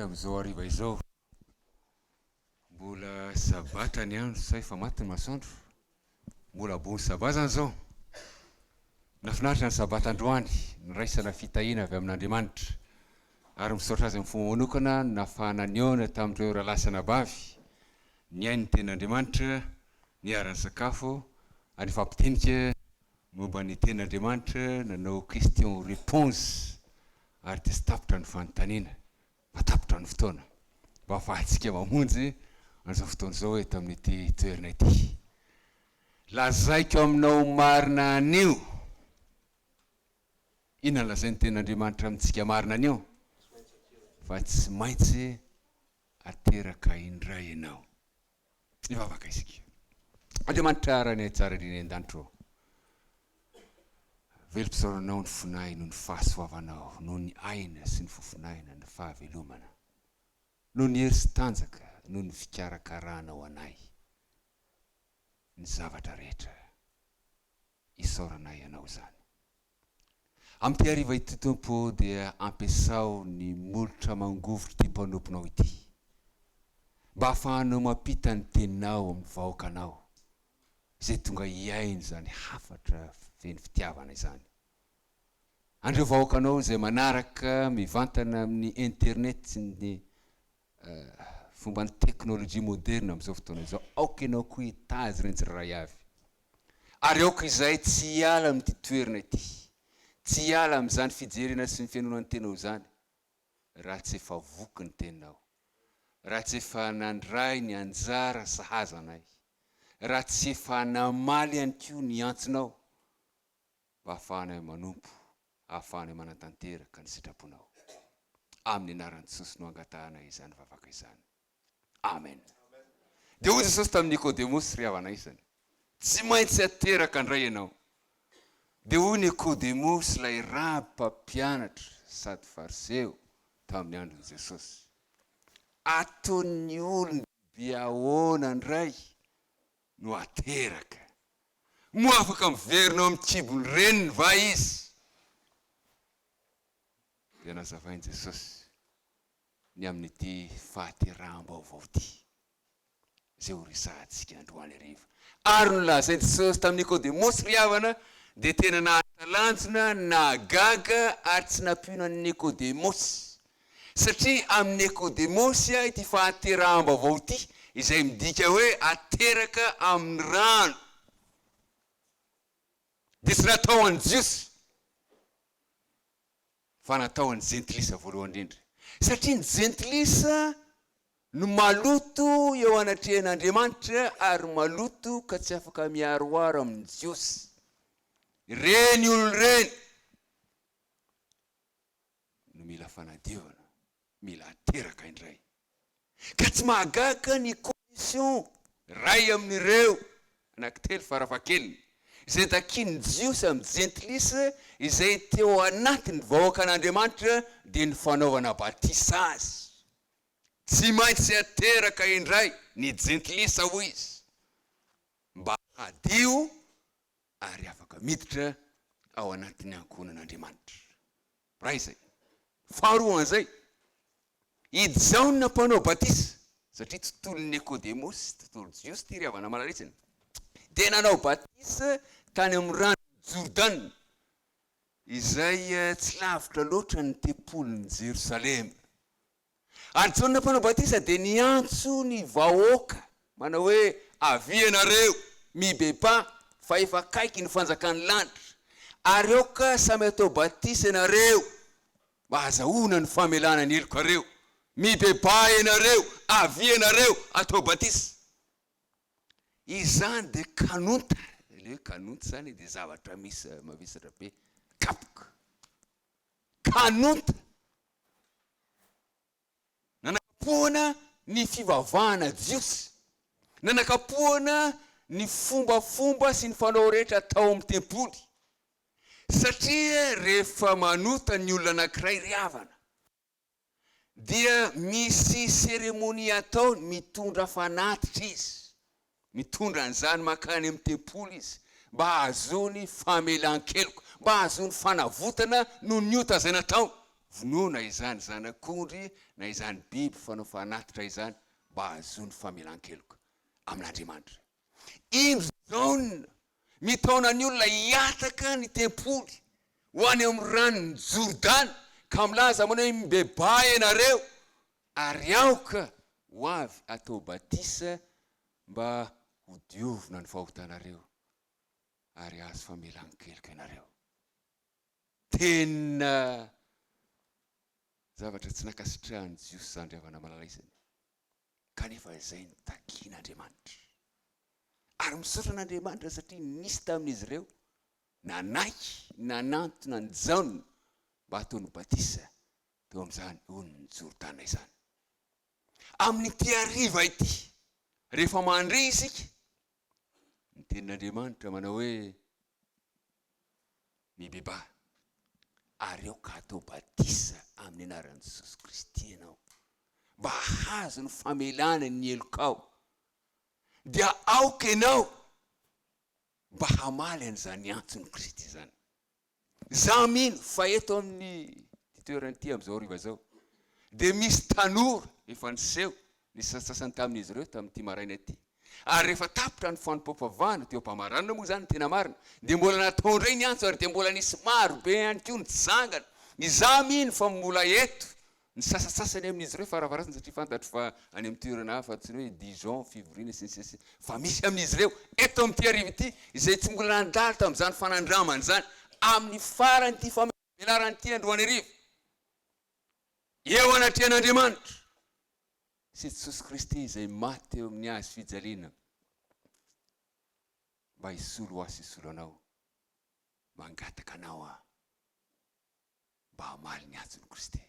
Am'izao hariva izao mbola sabata ny andro say fa maty ny masoandro mbola bony sabazana zao nafinaritra ny sabata androany niraisana fitahina avy amin'Andriamanitra ary misaotra azy amin'ny fomba manokana nafahana niona tamin'ireo rahalasana bavy ny ainy ny tenin'Andriamanitra ny aran'ny sakafo ary fampitenika momba ny tenin'Andriamanitra nanao question réponse ary tsy tapitra ny fanontaniana fa tapitra ny fotoana mba ahafahantsika mamonjy an'izao fotoana izao eto amin'ity toerana ity. Lazaiko aminao marina anio. Inona lazainy tenin'Andriamanitra amintsika marina anio? Fa tsy maintsy hateraka indray ianao. Mivavaka isika. Andriamanitra arany tsara indrindra an-danitro. Velom-pisaoranao ny fonay noho ny fahasoavanao, noho ny aina sy ny fofinaina, ny fahavelomana. Noho ny hery sy tanjaka, noho ny fikarakaranao anay. Ny zavatra rehetra isaoranay ianao zany. Amin'ity hariva ity tompo dia ampiasao ny molotra mangovitra ity mpanomponao ity. Mba ahafahanao mampita ny teninao amin'ny vahoakanao. Izay tonga hiainy zany hafatra feno fitiavana izany. Andreo vahoakanao izay manaraka mivantana amin'ny internet sy ny fomba ny teknôlôjia moderna amin'izao fotoana izao. Aoka ianao koa hitazy reny tsirairay avy. Ary aoka izay tsy hiala amin'ity toerana ity. Tsy hiala amin'izany fijerena sy ny fianonan'ny tenao zany. Raha tsy efa voky ny teninao. Raha tsy efa nandray ny anjara sahazanay. Raha tsy efa namaly ihany koa ny antsinao. Mba ahafahanay manompo, ahafahanay manatanteraka ny sitraponao. Amin'ny anaran'i Jesosy no angatahanay izany vavaka izany. Amen. Dia hoy Jesosy tamin'ny Nikodemosy ry havana isany. Tsy maintsy hateraka indray ianao. Dia hoy Nikodemosy ilay rabi-mpampianatra sady fariseo tamin'ny andron'i Jesosy. Ataon'ny olona be ahoana indray no hateraka. Moa afaka miverinao amin'ny kibony reniny va izy? Dia nazavainy Jesosy ny amin'ity fahateraham-baovao ity. Izay ho resahantsika androany hariva. Ary nolazainy Jesosy tamin'ny Nikodemosy ry havana dia tena nahatalanjona, nahagaga ary tsy nampiona ny Nikodemosy. Satria amin'ny Nikodemosy ity fahateraham-baovao ity izay midika hoe hateraka amin'ny rano. Dia tsy natao an'i Jiosy fa natao an'i jentilisa voalohany indrindra. Satria ny jentilisa no maloto eo anatrehan'Andriamanitra ary maloto ka tsy afaka miaroaro amin'ny Jiosy. Reny olo reny no mila fanadiovana, mila hateraka indray. Ka tsy mahagaga ny condition ray amin'ireo anankitelo farafahakeliny izay takiany Jiosy amin'ny jentilisa izay teo anatiny vahoakan'Andriamanitra dia ny fanaovana batisa azy. Tsy maintsy hateraka indray ny jentilisa hoy izy. Mba hadio ary afaka miditra ao anatin'ny ankonan'Andriamanitra. Ray izay. Faharoan'izay. Izaho no mpanao batisa. Satria tontolon'ny Nikodemosy, tontolo Jiosy ty ry havana malalitsiny. Dia nanao batisa tany amin'ny rano Jordan. Izay tsy lavitra loatra ny tempolin'i Jerosalema. Ary Jaona mpanao batisa dia niantso ny vahoaka. Manao hoe avy ianareo mibepa fa efa akaiky ny fanjakan'ny lanitra. Ary aoka samy atao batisa ianareo. Mba azahoana ny famelana ny helokareo. Mibepa ianareo, avy ianareo atao batisa. Izany dia kanonta. Ilay kanonta zany dia zavatra misy mavesatra be. Kapoka. Kanonta. Nanakapohana ny fivavahana Jiosy. Nanakapohana ny fombafomba sy ny fanao rehetra atao amin'ny tempoly. Satria rehefa manota ny olona anankiray ry havana dia misy seremonia atao mitondra fanatitra izy. Mitondra an'izany makany amin'ny tempoly izy. Mba ahazoany famelan-keloka. Mba ahazoany fanavotana noho ny ota izay natao. vonoana izany zanak'ondry na izany biby fanao fanatitra izany mba hazony famelan-keloka amin'Andriamanitra. Indro zaona mitaona ny olona hiataka ny tempoly ho any amin'ny ranony Jordana ka milaza manao hoe mibebay ianareo ary aoka ho avy atao batisa mba ho diovina ny fahotanareo ary azo famelan-keloka ianareo. Tena zavatra tsy nakasitrahany Jiosy zany riavana malalaisany, kanefa izay ny takian'Andriamanitra ary misaotra an'Andriamanitra satria nisy tamin'izy ireo nanaiky nanantona ny jaona mba ataony batisa teo amin'izany onony Jordana izany. Amin'ity hariva ity rehefa mandre isika ny tenin'Andriamanitra manao hoe mibeba ary eo ka atao batisa amin'ny anaran'i Jesosy Kristy ianao mba hahazo ny famelana ny elokao, dia aoka ianao mba hamaly an'izany antsony Kristy zany. Za mino fa eto amin'ny toerany amin'izao hariva zao dia misy tanora efa niseho ny sasasany tamin'izy ireo tamin'ity maraina ity, ary rehefa tapitra ny fanompam-pavahana teo am-pamaranana moa zany tena marina dia mbola natao indray ny antso ary dia mbola nisy maro be ihany koa ny tsangana. Za mino fa mbola eto ny sasasasany amin'izy ireo faravarasany satria fantatro fa any amin'ny toerana hafa tsy hoe Dijon, Fivorina sy ny sisa fa misy amin'izy ireo eto amin'ity hariva ity izay tsy mbola nandalo tamin'izany fanandramana zany amin'ny farany ity famelarany ity androany hariva eo anatrehan'Andriamanitra sy Jesosy Kristy izay maty eo amin'ny hazo fijaliana mba hisolo azy hisolo anao, mangataka anao mba hamaly ny antsony Kristy,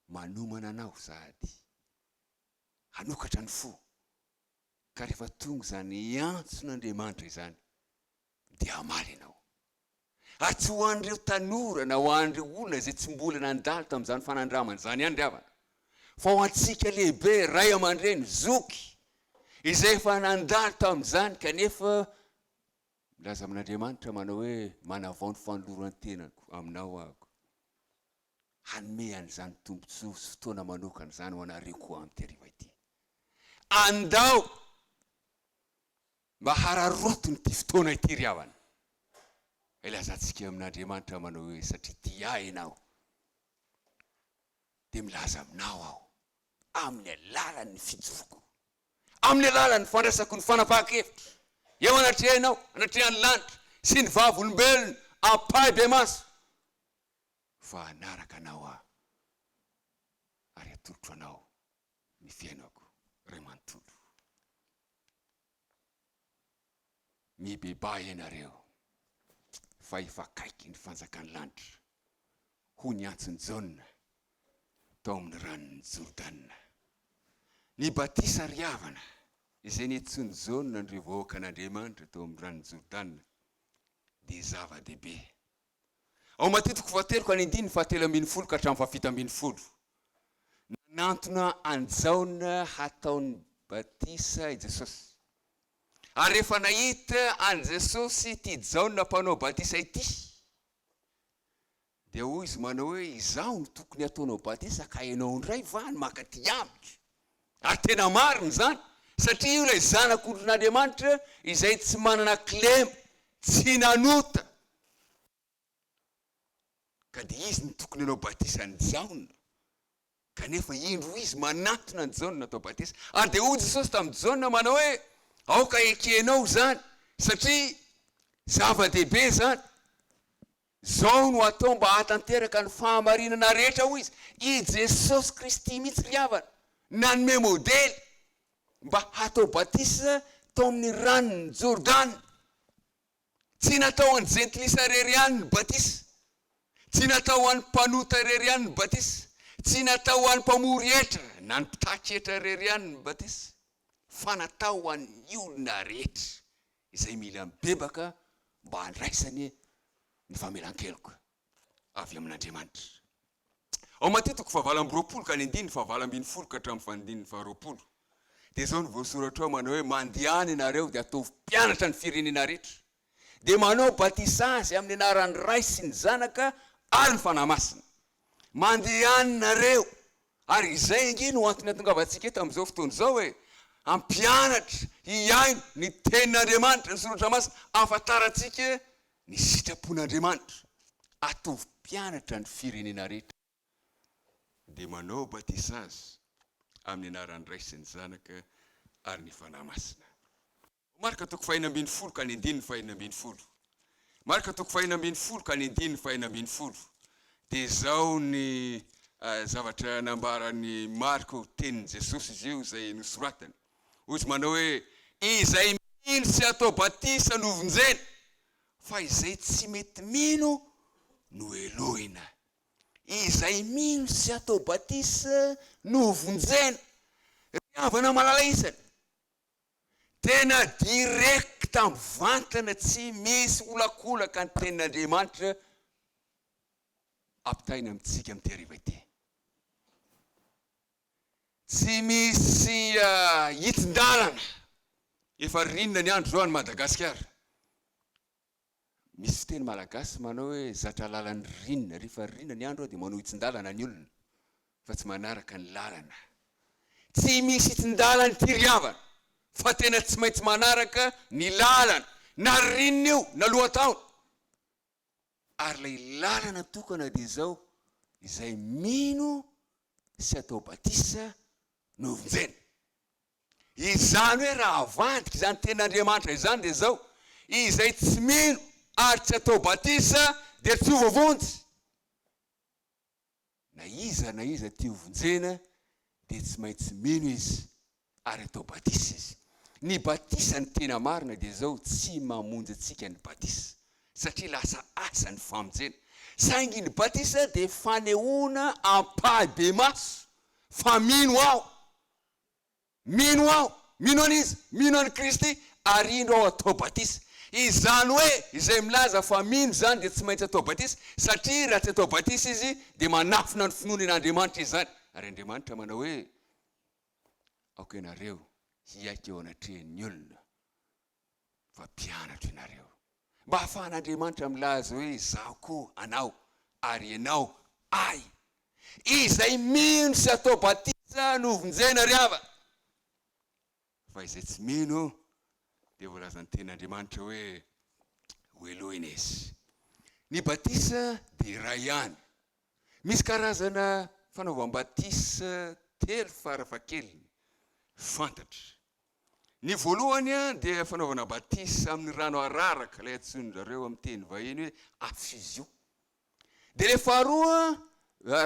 manomana anao sady hanokatra ny fo ka rehefa tonga zany antson'Andriamanitra izany dia hamaly anao. Ary tsy ho an'ireo tanora na ho an'ireo olona izay tsy mbola nandalo tamin'izany fanandramana zany ihany riavana, fa ho antsika lehibe ray aman-dreny zoky izay efa nandalo tamin'izany kanefa milaza amin'Andriamanitra manao hoe manavao ny fanoloran-tenako aminao ahako, hanome an'izany tombontsoa sy fotoana manokana zany ho anareo koa amin'ity hariva ity. Andao mba hararotony ity fotoana ity riavana. Ilazantsika amin'Andriamanitra manao hoe satria tia ahy ianao dia milaza aminao aho amin'ny alalan'ny fijoko, amin'ny alalan'ny fandraisako ny fanapahan-kevitra eo anatrehanao, anatrehan'ny lanitra sy ny vavolombelona ampahy be maso, fa hanaraka anao aho ary atolotro anao ny fiainako ray manontolo. Mibeba ianareo fa ifakaiky ny fanjakan'ny lanitra ho ny antsony jaona tao amin'ny ranony Jordana. Ny batisa riavana izay nitsony jaona ny revoakan'Andriamanitra tao amin'ny ranony Jordana dia zava-dehibe. Ao Matitiko 7:7-7 ka hatramin'ny 7:7 nanantona anjaona hataon'ny batisa i Jesosy. Ary rehefa nahita an Jesosy ity jaona mpanao batisa ity dia hoy izy manao hoe izaho no tokony ataonao batisa ka ianao indray va ny makaty amiko. Ary tena marina zany satria io ilay zanak'Andriamanitra izay tsy manana kilema, tsy nanota, ka dia izy no tokony anao batisa ny jaona, kanefa indro izy manatona ny jaona atao batisa. Ary dia hoy Jesosy tamin'ny jaona manao hoe aoka ekenao zany satria zava-dehibe zany, zao no atao mba hatanteraka ny fahamarinana rehetra hoy izy. I Jesosy Kristy mihitsy riavana nanome modely mba hatao batisa tao amin'ny ranony Jordana. Tsy natao an'ny jentilisa rery ihany ny batisa, tsy natao an'ny mpanota rery ihany ny batisa, tsy natao an'ny mpamory hetra na ny mpitaky hetra rery ihany ny batisa, fa natao an'ny olona rehetra izay mila mibebaka mba handraisany ny famelan-keloka avy amin'Andriamanitra. Ao Matitiko 7:20-7 ka hatramin'ny 7:20 dia zao ny voasoratra ao manao hoe mandehany ianareo dia atao mpianatra ny firenena rehetra dia manao batisa azy amin'ny anaran'ny Ray sy ny Zanaka ary ny fanahy masina, mandeha any nareo. Ary izay ange no antony atongavantsika eto amin'izao fotoana izao hoe ampianatra hiaino ny tenin'Andriamanitra ny soratra masina ahafantarantsika ny sitrapon'Andriamanitra. Atovy mpianatra ny firenena rehetra dia manao batisazy amin'ny anaran'ny Ray sy ny Zanaka ary ny Fanahy Masina. Marika toko 4:10 ka ny 5:10. Marika toko 4:10 ka ny 5:10. Dia izao ny zavatra nambaran'ny Marika ho tenin'i Jesosy izy io izay nosoratany. Ozy manao hoe izay mino sy atao batisa no vonjena, fa izay tsy mety mino no elohina. Izay mino sy atao batisa no vonjena. Riavana malala isany. Tena direkta mivantana, tsy misy olakolaka ny tenin'Andriamanitra ampitaina amintsika amin'ity hariva ity. Tsy misy hitin-dalana. Efa rinona ny andro zao any Madagasikara. Misy fiteny malagasy manao hoe zatra lalan'ny rinona. Rehefa rinona ny andro dia manao hitin-dalana ny olona fa tsy manaraka ny lalana. Tsy misy hitin-dalana ty riavana, fa tena tsy maintsy manaraka ny lalana. Na rinona io, na lohataona. Ary lay lalana tokana dia izao, izay mino sy atao batisa no vonjena. Izany hoe raha avadika izany tenin'Andriamanitra izany dia izao, izay tsy mino ary tsy atao batisa dia tsy ho voavonjy. Na iza ty ho vonjena dia tsy maintsy mino izy ary atao batisa izy. Ny batisa ny tena marina dia izao, tsy mamonjy antsika ny batisa satria lasa asa ny famonjena. Saingy ny batisa dia fanehoana ampahy-be maso fa mino aho. Mino aho, mino an'izy, mino an'i Kristy, ary indro aho atao batisa. Izany hoe, izay milaza fa mino zany dia tsy maintsy atao batisa, satria raha tsy atao batisa izy dia manafina ny finoan'Andriamanitra izany. Ary Andriamanitra manao hoe, aoka ianareo hiaika eo anatrehan'ny olona, fa mpianatra ianareo. Mba ahafahan'Andriamanitra milaza hoe zaho koa anao, ary ianao ay. Izay mino sy atao batisa no vonjena riava. Fa izay tsy mino dia voalazan'ny tenin'Andriamanitra hoe ho elohina izy. Ny batisa dia iray ihany. Misy karazana fanaovam-batisa 3 farafahakeliny fantatra. Ny voalohany dia fanaovana batisa amin'ny rano araraka, ilay antsoin'zareo amin'ny teny vahiny hoe affusion. Dia ilay faharoa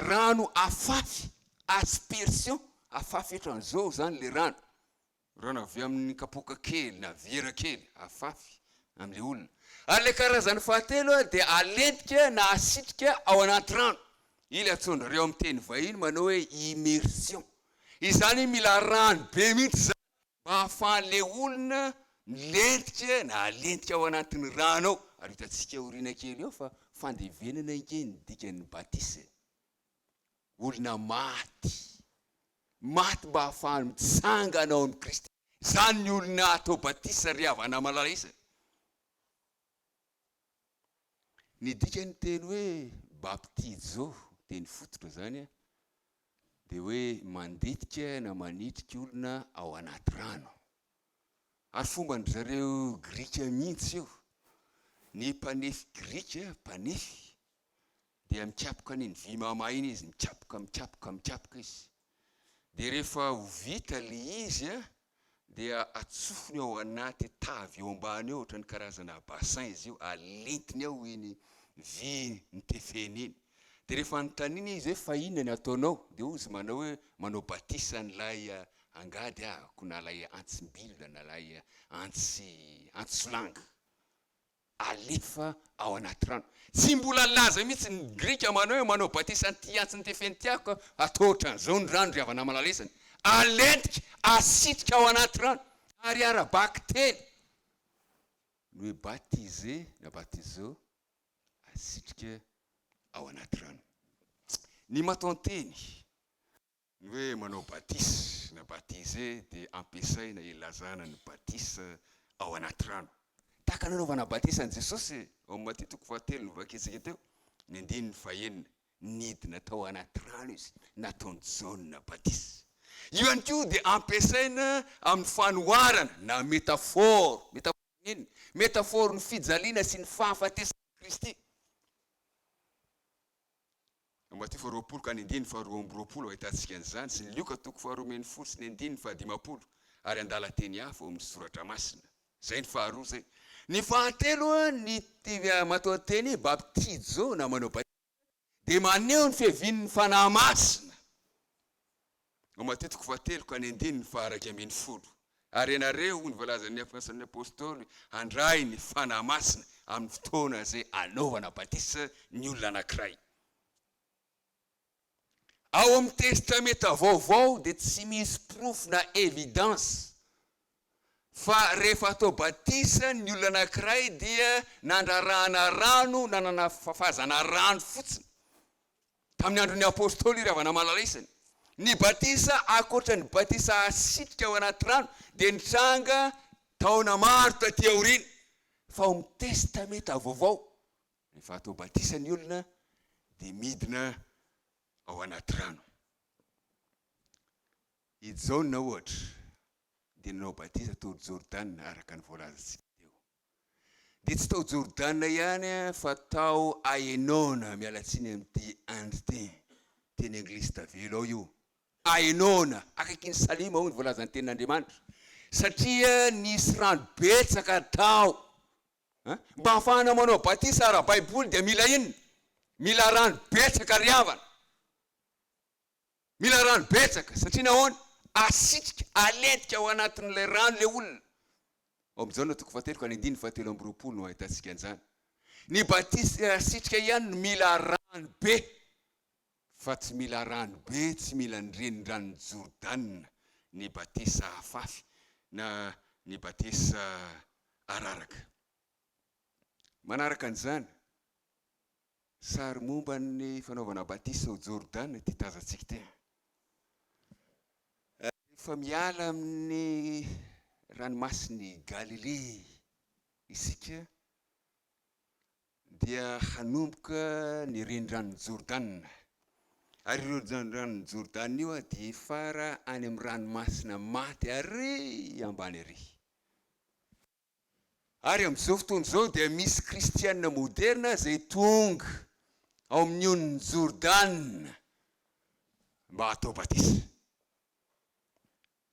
rano afafy, aspersion, afafy ohatran'izao zany ilay rano. Rano avy amin'ny kapoka kely na vera kely, afafy amin'ilay olona. Ary ilay karazany fahatelo dia alentika na asitrika ao anaty rano. Ilay antsoin'zareo amin'ny teny vahiny manao hoe immersion. Izany mila rano be mihitsy zany mba ahafahan'ilay olona milentika na alentika ao anatin'ny rano ao. Ary hitantsika oriana kely eo fa fandevenana ikeny dikan'ny batisa. Olona maty mba ahafahany mitsangana ao amin'ny Kristy. Zany ny olona atao batisa riavana malala isany. Ny dikany teny hoe baptizo, teny fototra zany dia hoe manditika na manitrika olona ao anaty rano. Ary fomba n'zareo Grika mihitsy io. Ny mpanefy Grika, mpanefy, dia mikapoka an'iny vy mama iny izy, mikapoka izy. Dia rehefa ho vita le izy dia atsofony ao anaty tavy eo ambany eo, ohatran'ny karazana bassin izy io, alentiny ao iny vy nitefeny iny. Dia rehefa nontaniny izy hoe fa inona ny ataonao, dia ozy manao hoe manao batisa n'lay angady ahako, na lay antsim-bilona, na lay antsolanga. Alefa ao anaty rano. Tsy mbola laza mihitsy ny Grika manao hoe manao batisa n'ty antsi nitefeny tiako, atao ohatran'izao ny rano riavana malala isany. Alentika, asitrika ao anaty rano, ary arabaky teny no hoe baptisé na baptizo, asitrika ao anaty rano. Ny matoan-teny ny hoe manao batisa na baptisé dia ampiasaina ilazana ny batisa ao anaty rano. Tahaka nanaovana batisa an'i Jesosy ao amin'ny Matteo 4 novakitsika teo, ny 9 ny 5. nidina tao anaty rano izy nataony jaune batisa. Io ihany koa dia ampiasaina amin'ny fanoharana na métaphore ny fijaliana sy ny fahafatesana Kristy. Matteo 20:4-9 ahitantsika an'izany, sy ny Luka 4:1 sy ny 9:10 ary andala teny hafa amin'ny soratra masina. Zay ny faharoa zay. Ny fahatelo ny matoa teny baptizo na manao batisa dia maneho ny fiavin'ny fanahy masina. Matteo 7:1-10 ary ianareo ny voalazan'ny afansan'ny apôstôly handray ny fanahy masina amin'ny fotoana zay anaovana batisa ny olona anankiray. Ao amin'ny testamenta vaovao dia tsy misy proof na evidence fa rehefa atao batisa ny olona anankiray dia nandrarahana rano, nanana fafazana rano fotsiny. Tamin'ny andron'ny apôstôly ry havana malalaisany, ny batisa akoatra ny batisa asitrika ao anaty rano dia nitranga taona maro taty aoriana. Fa ao amin'ny testamenta vaovao rehefa atao batisa ny olona dia midina ao anaty rano. I Jaune ohatra dia nanao batisa tao Jordana araka ny voalazantsika teo. Dia tsy tao Jordana ihany fa tao Aenona, mialatsiny amin'ny Andro8 teny anglisy tavelo ao io. Aenona akaikin'ny Salima ao ny voalazan'ny tenin'Andriamanitra, satria nisy rano betsaka tao. Mba hafahana manao batisa ara-baiboly dia mila inona? Mila rano betsaka riavana. Mila rano betsaka satria nahoana? Asitrika, aletika ao anatin'ilay rano ilay olona. Ao amin'izao no 7:17 no ahitantsika an'izany. Ny batisa asitrika ihany no mila rano be, fa tsy mila rano be, tsy mila ny renirano Jordana ny batisa hafafy na ny batisa araraka. Manaraka an'izany, sary momba ny fanaovana batisa ao Jordana ty tazantsika ty. Fa miala amin'ny ranomasiny Galilée isika dia hanomboka ny renirano Jordana. Ary ireo renirano Jordana io dia fara any amin'ny ranomasina maty ary ambany ary. Ary amin'izao fotoana izao dia misy kristianina moderna zay tonga ao amin'ny on'ny Jordana mba atao batisa.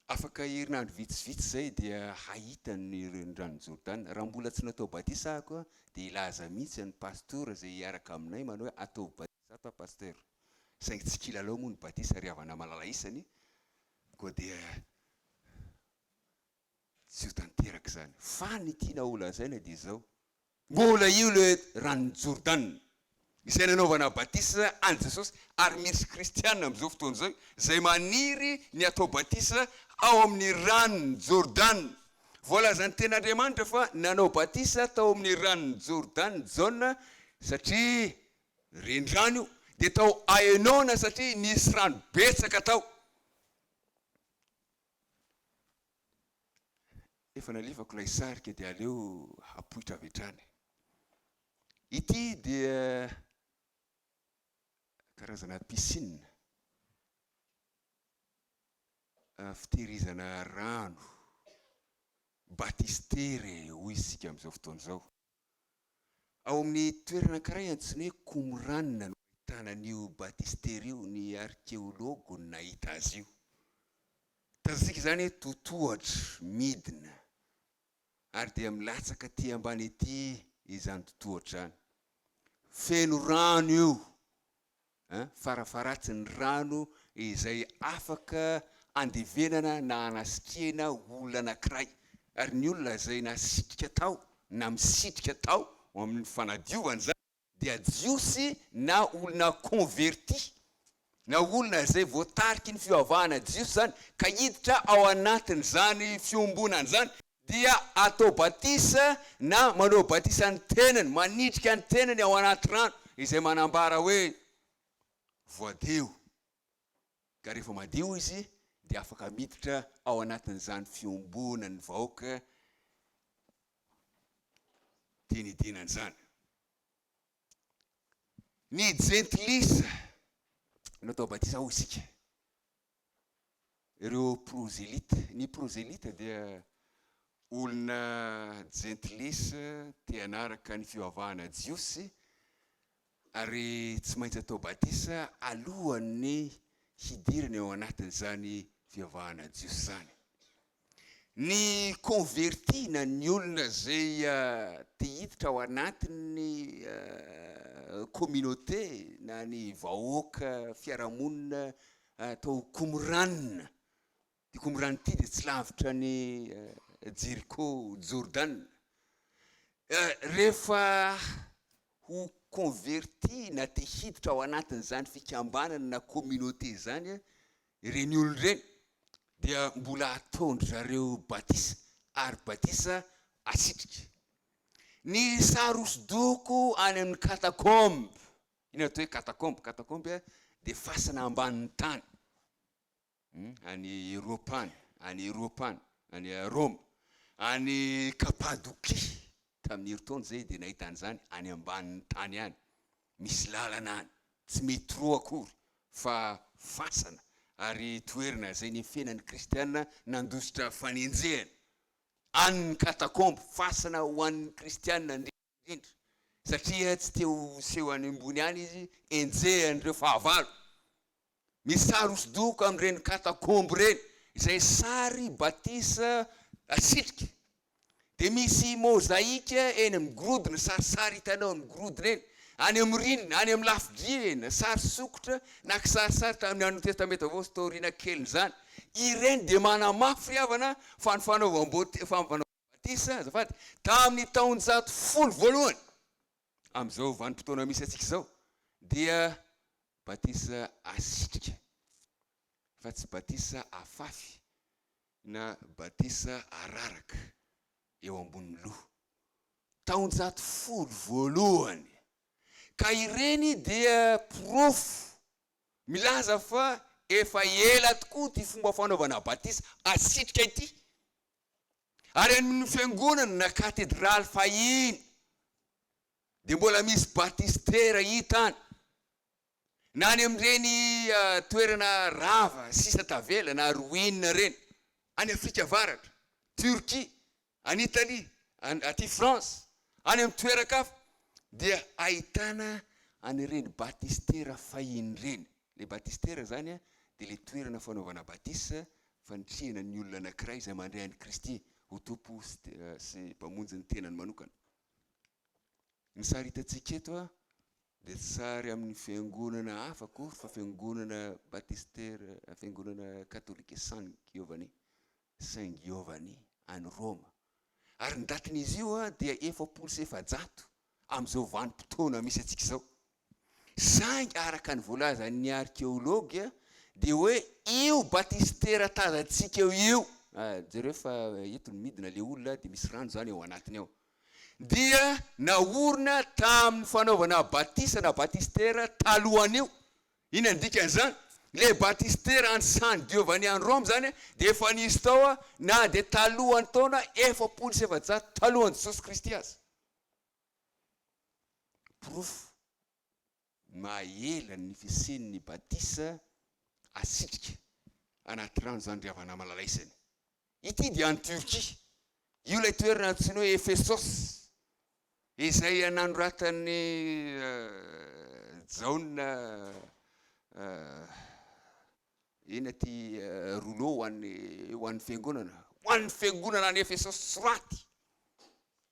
Afaka herinandro vitsivitsy zay dia hahita ny renirano Jordana. Raha mbola tsy natao batisa ako dia ilaza mihitsy ny pastora zay hiaraka aminay manao hoe atao batisa ato pasteur. Saingy tsy kilalao moa ny batisa ry havana malalaisany, koa dia tsy ho tanteraka zany. Fa ny tiana olazaina dia izao, mbola io le rano Jordana izay nanaovana batisa any Jesosy, ary misy kristianina amin'izao fotoana izao zay maniry ny atao batisa ao amin'ny rano Jordana. Voalazan'ny ten'Andriamanitra fa nanao batisa tao amin'ny rano Jordana Jaune satria renirano io, dia tao Aenona satria nisy rano betsaka tao. Efa nalefako ilay sarika dia aleo hapoitra avy hatrany. Ity dia karazana piscine, fitehirizana rano, batistery hoy isika amin'izao fotoana izao. Ao amin'ny toerana anankiray antsoina hoe Qumran no ahitana an'io batistery io, ny arkéologue no nahita azy io. Tazantsika izany hoe totohatra midina ary dia milatsaka aty ambany ety izany totohatra izany. Feno rano io, farafaratsy ny rano izay afaka andevenana na anasitrihana olona anankiray. Ary ny olona izay nasitrika tao na misitrika tao amin'ny fanadiovana zany dia jiosy na olona converti, na olona izay voatariky ny fivavahana jiosy zany ka hiditra ao anatin'izany fiombonana zany, dia atao batisa na manao batisa ny tenany, manitrika ny tenany ao anaty rano, izay manambara hoe voadio. Ka rehefa madio izy dia afaka miditra ao anatin'izany fiombonany vahoaka teny idinany zany. ny gentilisa no atao batisa ho isika ireo proselita. Ny proselita dia olona gentilisa te anaraka ny fivavahana jiosy ary tsy maintsy atao batisa alohan'ny hidirana eo anatin'izany fivavahana jiosy zany. Ny convertina ny olona zay te hiditra ao anatin'ny communauté na ny vahoaka fiarahamonina atao komoranina. Ty komoranina ty de tsy lavitra ny Jeriko Jordan. Rehefa ho converti na te hiditra ao anatin'izany fikambanana na communauté zany ireny olona ireny dia mbola ataondry zareo batisa ary batisa asitrika. Ny sary hosodoko any amin'ny katakombe, ino atao hoe katakombe? Katakombe de fasana ambanin'ny tany any Eropany, any Eropany, any Rome, any Kapadokia tamin'ny herintaona zay de nahita an'izany any ambanin'ny tany any, misy lalana any, tsy métro akory fa fasana. Ary toerana zay ny fiainan'ny kristianina nandositra fanenjehana. Any katakombe fasana ho an'ny kristianina indrindra satria tsy te ho seho any ambony any izy enjehan'ireo fahavalo. Misy sary hosodoko amin'ireny katakombe reny izay sary batisa asitrika. De misy mozaika eny amin'ny gorodona, sarisary hitanao amin'ny gorodona eny. Any amin'ny rinina, any amin'ny lafidriana, sary sokotra na kisarisary tamin'ny Agnano Testameta avao storyna kely zany. Ireny de manamafy fiavana fa ny fanaovam-batisa azafady tamin'ny taonjato folo voalohany am'izao vanim-potoana misy atsika zao dia batisa asitrika fa tsy batisa afafy na batisa araraka eo ambonin'ny loha. Taonjato folo voalohany. Ka ireny dia profo milaza fa efa ela tokoa ty fomba fanaovana batisa asitrika ity. Ary amin'ny fiangonana na katedraly fahiny de mbola misy batistera hita any. Na any amin'ireny toerana rava, sisa tavela na ruine reny, any Afrika Avaratra, Turquie, any Italie, aty France, any amin'ny toerakafa dia ahitana an'ireny batistera fahiny reny. Le batistera zany de le toerana fanaovana batisa fanitrihana ny olona anankiray izay mandray an'i Kristy ho tompo sy mpamonjy ny tenany manokana. Ny sary hitantsika eto de sary amin'ny fiangonana hafa akory fa fiangonana batistera, fiangonana katolika Saint Giovanni any Roma. Ary ny datin'izy io dia 700 am'izao vanim-potoana misy atsika zao. Saingy araka ny voalazan'ny arkéologue de hoe io batistera tazantsika io. Jereo fa eto ny midina le olona de misy rano zany ao anatiny ao. Dia naorina tamin'ny fanaovana batisa na batistera talohany io. Ina ny dikan'izany? Le batistera any Saint Giovanni any Rome zany de efa nisy tao na de talohany taona 700 talohan'i Jesosy Kristy azy. Profo maela ny fisian'ny batisa asitrika anaty rano zany ry havana malalaisany. Ity dia any Turquie. Io lay toerana antsoina hoe Efesos izay nanoratan'ny jaona ina ty rouleau ho an'ny fiangonana. Ho an'ny fiangonana any Efesos soraty.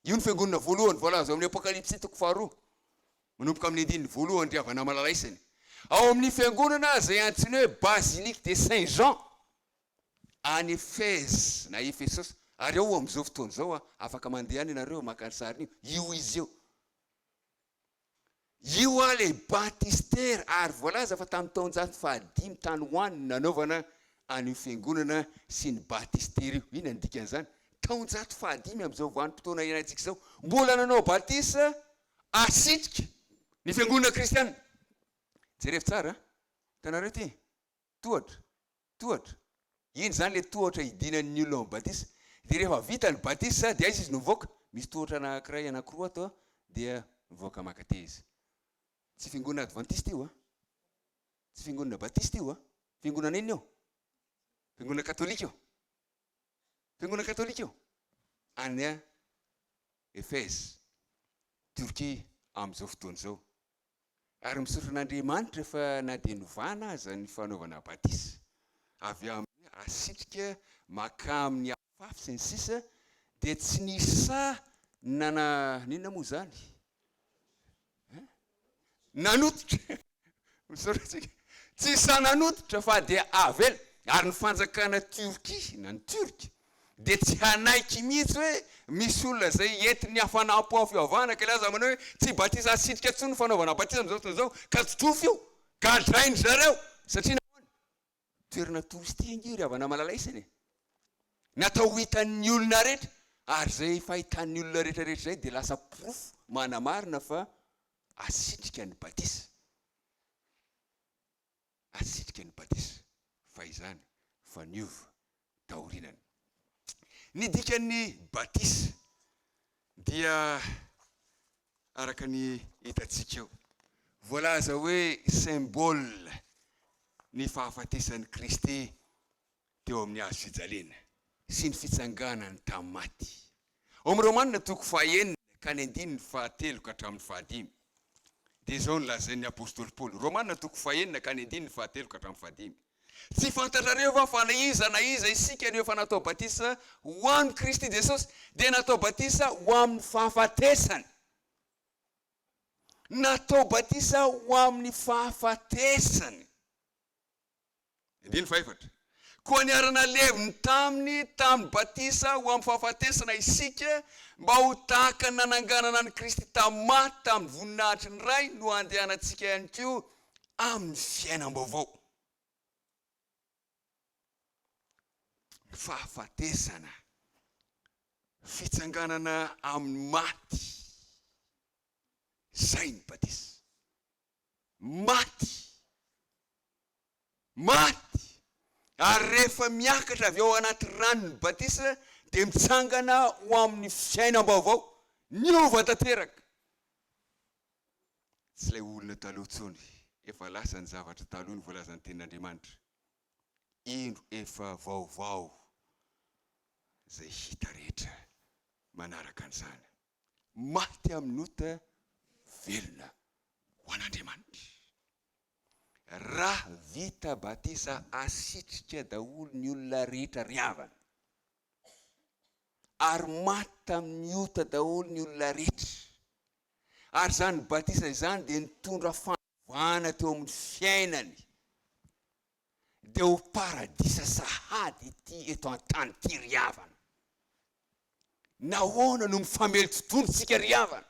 Io ny fiangonana voalohany voalaza amin'ny Apokalipsy 2:2. Manomboka amin'ny 9 voalohany ry havana malalaisany. Ao amin'ny fiangonana zay antsoina hoe Basilique de Saint Jean any Efeze na Efesos. Ary ao am'izao fotoana zao afaka mandeha ianareo maka ny sariny io izy io. Io le batistera ary voalaza fa tamin'ny taonjato fahadimy tany hoaniny nanaovana an'io fiangonana sy ny batistera io. Ina ny dikan'izany? Taonjato fahadimy am'izao vanim-potoana iainantsika zao mbola nanao batisa asitrika ny fiangonana kristianina. Jerevy tsara, hitanareo ty tohatra. Iny zany le tohatra hidinan'ny olona amin'ny batisa. De rehefa vita ny batisa de aiza izy mivoaka. Misy tohatra anankiray anankiroa ato dia mivoaka makaty izy. Tsy fiangonana adventiste io tsy fiangonana baptiste io fiangonana inona io? Fiangonana katolika io? Fiangonana katolika io? Any Efezy, Turquie amin'izao fotoana zao. Ary misaotra an'Andriamanitra fa na dia novana aza ny fanaovana batisa. Avy amin'ny asitrika maka amin'ny afafy sy ny sisa dia tsy nisa ninona moa zany? Nanototra. Misaotra tsika. Tsy isa nanototra fa dia avela. Ary ny fanjakana Turquie na ny Turque dia tsy hanaiky mihitsy hoe misy olona zay entiny hafanapo ao fiavana ka laza manao hoe tsy batisa asitrika intsony fanaovana batisa amin'izao fotoana zao ka tsotrofo io ka drainy zareo satria nahoana? Toerana touristique io ry havana malalaisany. Natao hitan'ny olona rehetra ary zay fahitan'ny olona rehetrarehetra zay dia lasa profo manamarina fa asitrika ny batisa. Asitrika ny batisa. Fa izany fa niova taorinany. Ny dikan'ny batisa dia araka ny hitantsika eo. Voalaza hoe symbole ny fahafatesan'ny Kristy teo amin'ny hazo fijaliana sy ny fitsanganany tamin'ny maty. Ao amin'ny Romanina toko 9 ka ny 7 ka hatramin'ny 5. Dia izao ny lazain'ny apôstôly Paoly. Romanina toko 9 ka ny 7 ka hatramin'ny 5. Tsy fantatrareo va fa na iza isika rehefa natao batisa ho an'ny Kristy Jesosy dia natao batisa ho amin'ny fahafatesany. Natao batisa ho amin'ny fahafatesany. 4. Koa niarana leviny tamin'ny batisa ho amin'ny fahafatesana isika mba ho tahaka ny nananganana ny Kristy tamin'ny maty tamin'ny voninahitry ny ray no andehanantsika ihany koa amin'ny fiainam-baovao. Fahafatesana, fitsanganana amin'ny maty, zay ny batisa. Maty ary rehefa miakatra avy ao anaty ranony batisa dia mitsangana ho amin'ny fiainam-baovao, niova tanteraka. Tsy ilay olona taloha tsony, efa lasa ny zavatra taloha ny voalazan'ny tenin'Andriamanitra. Indro efa vaovao zay hita rehetra manaraka an'izany. Maty amin'ny ota, velona ho an'Andriamanitra. Raha vita batisa asitrika daholo ny olona rehetra riavana. Ary maty tamin'ny ota daholo ny olona rehetra. Ary zany batisa izany dia nitondra fanovana teo amin'ny fiainany. Dia ho paradisa sahady ity eto an-tany ity riavana. Nahoana no mifamely totondo tsika riavana?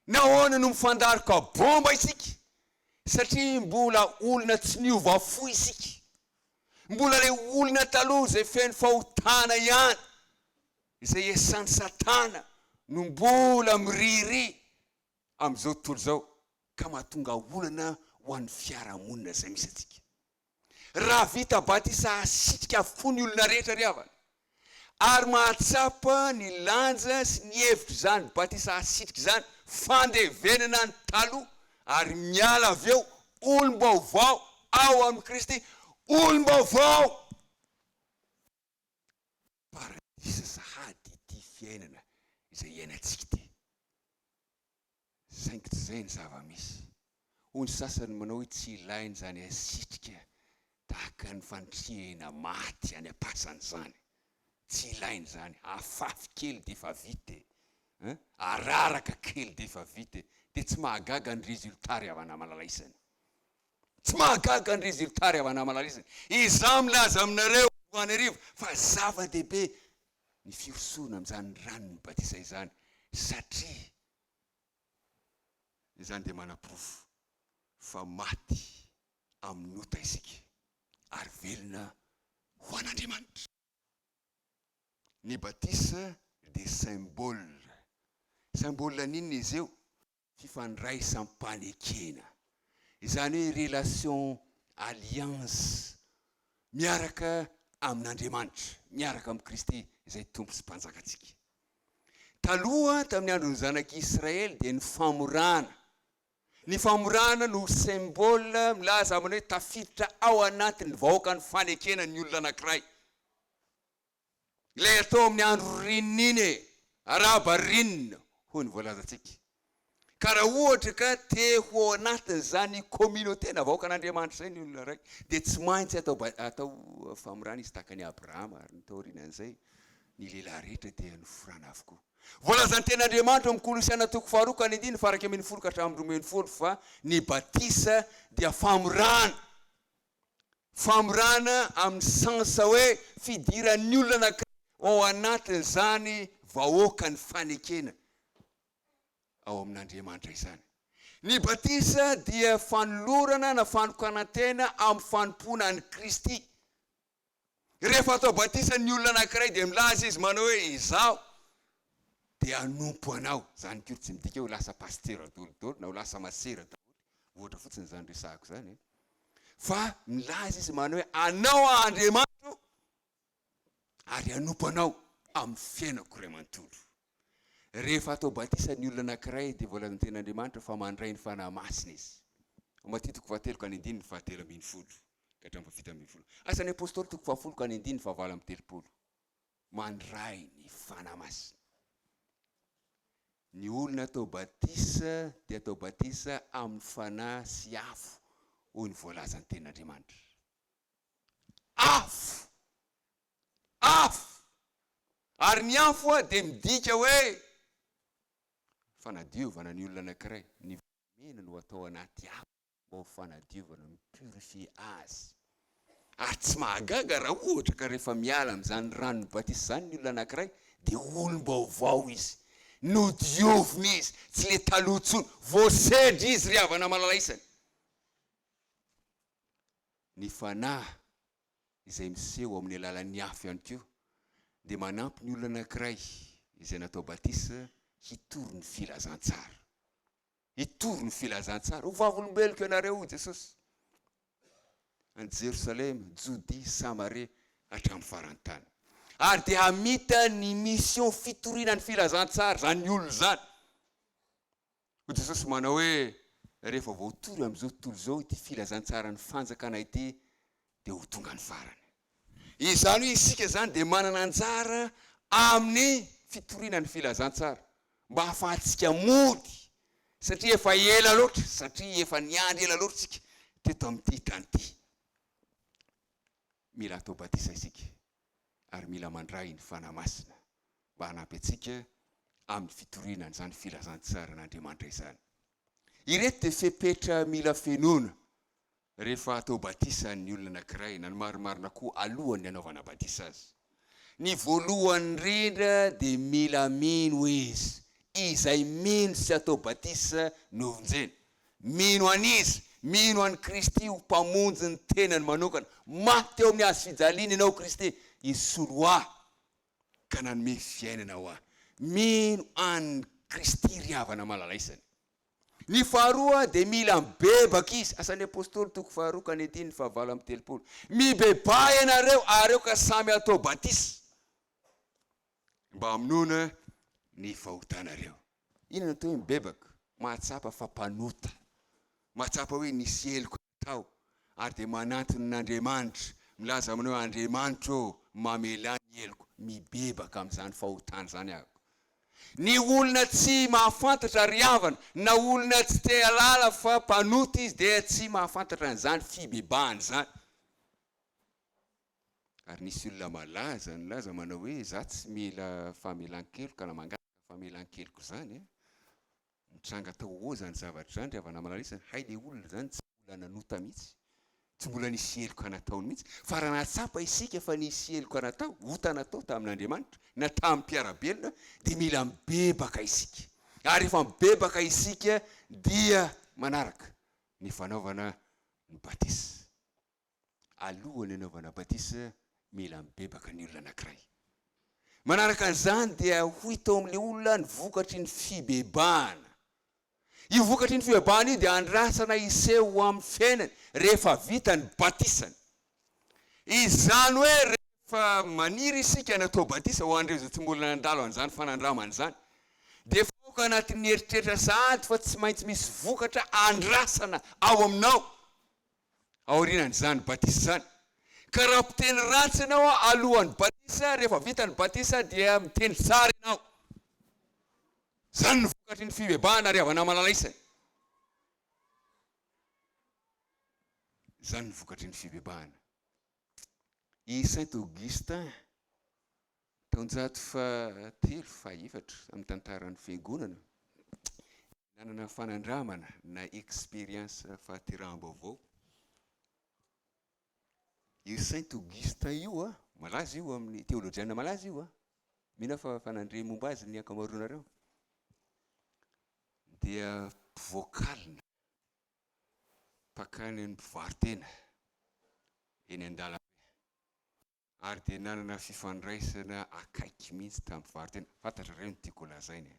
Nahoana no mifandaroka bomba isika? Satria mbola olona tsy niova fo isika. Mbola le olona taloha zay feno fahotana ihany, izay esan'ny Satana no mbola miriri amin'izao tontolo zao ka mahatonga olana ho an'ny fiarahamonina zay misy atsika. Raha vita batisa asitrika avokoa ny olona rehetra riavana ary mahatsapa ny lanja sy ny hevitra zany batisa asitrika zany fandevenana ny taloha ary miala avy eo olom-baovao ao amin'ny Kristy, olom-baovao. Paradisa sahady ity fiainana izay iainantsika ity. Saingy tsy izay ny zava-misy. Hoy ny sasany manao hoe tsy ilainy zany asitrika tahaka ny fandrisihana maty any am-pasany zany. Tsy ilainy zany, afafy kely dia efa vita. Araraka kely dia efa vita. Dia tsy mahagaga ny rezultat riavana malalaisany. Tsy mahagaga ny rezultat riavana malalaisany. Izaho milaza aminareo ho anarivo fa zava-dehibe ny firosoana amin'izany ranony batisa izany satria izany dia manaprofo fa maty amin'ny ota isika ary velona ho an'Andriamanitra. Ny batisa dia symbole. Symbole n'inona izy eo? Fifandraisam-panekena. Izany hoe relation alliance miaraka amin'Andriamanitra, miaraka amin'ny Kristy izay tompo sy mpanjakatsika. Taloha tamin'ny andron'ny zanak'Israely dia ny famorana Ny famorana no symbole milaza aminy hoe tafiditra ao anatin'ny vahoaka ny fanekena ny olona anankiray. Ilay atao amin'ny andro rinina iny araba rinina hoy ny voalazantsika. Ka raha ohatra ka te ho anatin'izany communauté na vahoaka an'Andriamanitra izay ny olona raiky, dia tsy maintsy atao famorana izy tahaka ny Abrahama ary ny taorian'izay ny lehilahy rehetra dia noforana avokoa. Voalazan'ny ten'Andriamanitra amin'ny Kolosiana 2:9 faraka 10 ka hatramin'ny 11 fa ny batisa dia famorana. Famorana amin'ny sansa hoe fidiran'ny olona anankiray ao anatin'izany vahoaka ny fanekena ao amin'Andriamanitra izany. Ny batisa dia fanolorana na fanokanantena amin'ny fanompoana an'i Kristy. Rehefa atao batisa ny olona anankiray dia milaza izy manao hoe izaho dia anompo anao. Zany koa tsy midika ho lasa pasteur adolodolo na ho lasa masera daholo. Ohatra fotsiny zany resahako zany. Fa milaza izy manao hoe anao Andriamanitra ary anompo anao amin'ny fiainako iray manontolo. Rehefa atao batisa ny olona anankiray dia voalazan'ny ten'Andriamanitra fa mandray ny fanahy masina izy. Matitiko 7:1 fa 7:10 ka hatramin'ny 7:10. Asan'ny apôstôly 7:10 fa 9:30. Mandray ny fanahy masina. Ny olona atao batisa dia atao batisa amin'ny fanahy sy afo hoy ny voalazan'ny ten'Andriamanitra. Afo! Afo! Ary ny afo dia midika hoe fanadiovana ny olona anankiray. Ny volamena no atao anaty afo mba ho fanadiovana, mipurifie azy. Ary tsy mahagaga raha ohatra ka rehefa miala amin'izany rano batisa izany ny olona anankiray dia olom-baovao izy. Nodiovina izy, tsy le taloha intsony, voasedra izy ry havana malalaisany. Ny fanahy izay miseho amin'ny alalan'ny afo ihany koa dia manampy ny olona anankiray izay natao batisa hitoro ny filazantsara. Hitoro ny filazantsara. Ho vavolombeloko ianareo Jesosy. Any Jerusalema, Jody, Samaria hatramin'ny farany tany. Ary dia hamita ny mission fitoriana ny filazantsara zany olona zany. Ho Jesosy manao hoe rehefa voatory amin'izao tontolo izao ity filazantsara ny fanjakana ity dia ho tonga ny farany. Izany hoe isika zany dia manana anjara amin'ny fitoriana ny filazantsara mba hahafahantsika mody satria efa ela loatra, satria efa niandry ela loatra tsika teto amin'ity tany ity. Mila atao batisa isika ary mila mandray ny fanahy masina mba hanampy antsika amin'ny fitoriana n'izany filazantsara n'Andriamanitra izany. Ireto dia fepetra mila fenoana rehefa atao batisa ny olona anankiray na ny marimarina koa alohan'ny anaovana batisa azy. Ny voalohany indrindra dia mila mino izy. Izay mino sy atao batisa no vonjeny. Mino an'izy, mino an'i Kristy ho mpamonjy ny tenany manokana. Maty eo amin'ny hazo fijaliana ianao Kristy, isolo aho ka nanome fiainana ho aho. Mino an'i Kristy ry havana malalaisany. Ny faharoa dia mila mibebaka izy. Asan'ny apôstôly 2:10 fa 9:30. Mibebay ianareo areo ka samy atao batisa mba hamonoana ny fahotanareo. Inona atao hoe mibebaka? Mahatsapa fa mpanota. Mahatsapa hoe nisy heloka atao ary dia manantona n'Andriamanitra. Milaza aminao Andriamanitra mamela ny heloko. Mibebaka amin'izany fahotana izany ahako. Ny olona tsy mahafantatra ry havana, na olona tsy te halala fa mpanota izy dia tsy mahafantatra an'izany fibebahana izany. Ary nisy olona malaza, nilaza manao hoe za tsy mila famelan-keloka na mangataka famelan-keloko zany. Mitranga tao ozany zavatra zany ry havana malalaisany. Hay le olona zany tsy mbola nanota mihitsy. Tsy mbola nisy heloka nataony mihitsy. Fa raha nahatsapa isika fa nisy heloka natao, ota natao tamin'Andriamanitra, na tamin'ny mpiarabelona, dia mila mibebaka isika. Ary efa mibebaka isika dia manaraka ny fanaovana ny batisa. Alohan'ny anaovana batisa, mila mibebaka ny olona anankiray. Manaraka an'izany dia ho hita amin'ilay olona ny vokatry ny fibebahana. Io vokatry ny fibebahana io dia andrasana iseho amin'ny fiainany rehefa vita ny batisany. Izany hoe rehefa maniry isika natao batisa ho andreo izay tsy mbola nandalo an'izany fanandramana izany, dia efa anatin'ny heritreritra sahady fa tsy maintsy misy vokatra andrasana ao aminao aorinan'izany batisa zany. Ka raha mpiteny ratsy ianao alohan'ny batisa, rehefa vitany batisa dia miteny tsara ianao. Zany ny vokatry ny fibebahana ary avana malalaisany. Zany ny vokatry ny fibebahana. I Saint Augustin taonjato faefatra amin'ny tantaran'ny fiangonana nanana fanandramana na expérience fahateram-baovao. I Saint Augustin io malaza io amin'ny théologienne malaza io mina fa fanandre momba azy ny ankamaronareo. Dia mpivoakalina pakany ny mpivarotena eny an-dalambe ary dia nanana fifandraisana akaiky mihitsy tamin'ny mpivarotena. Fantatra ireo ny tiako lazainy.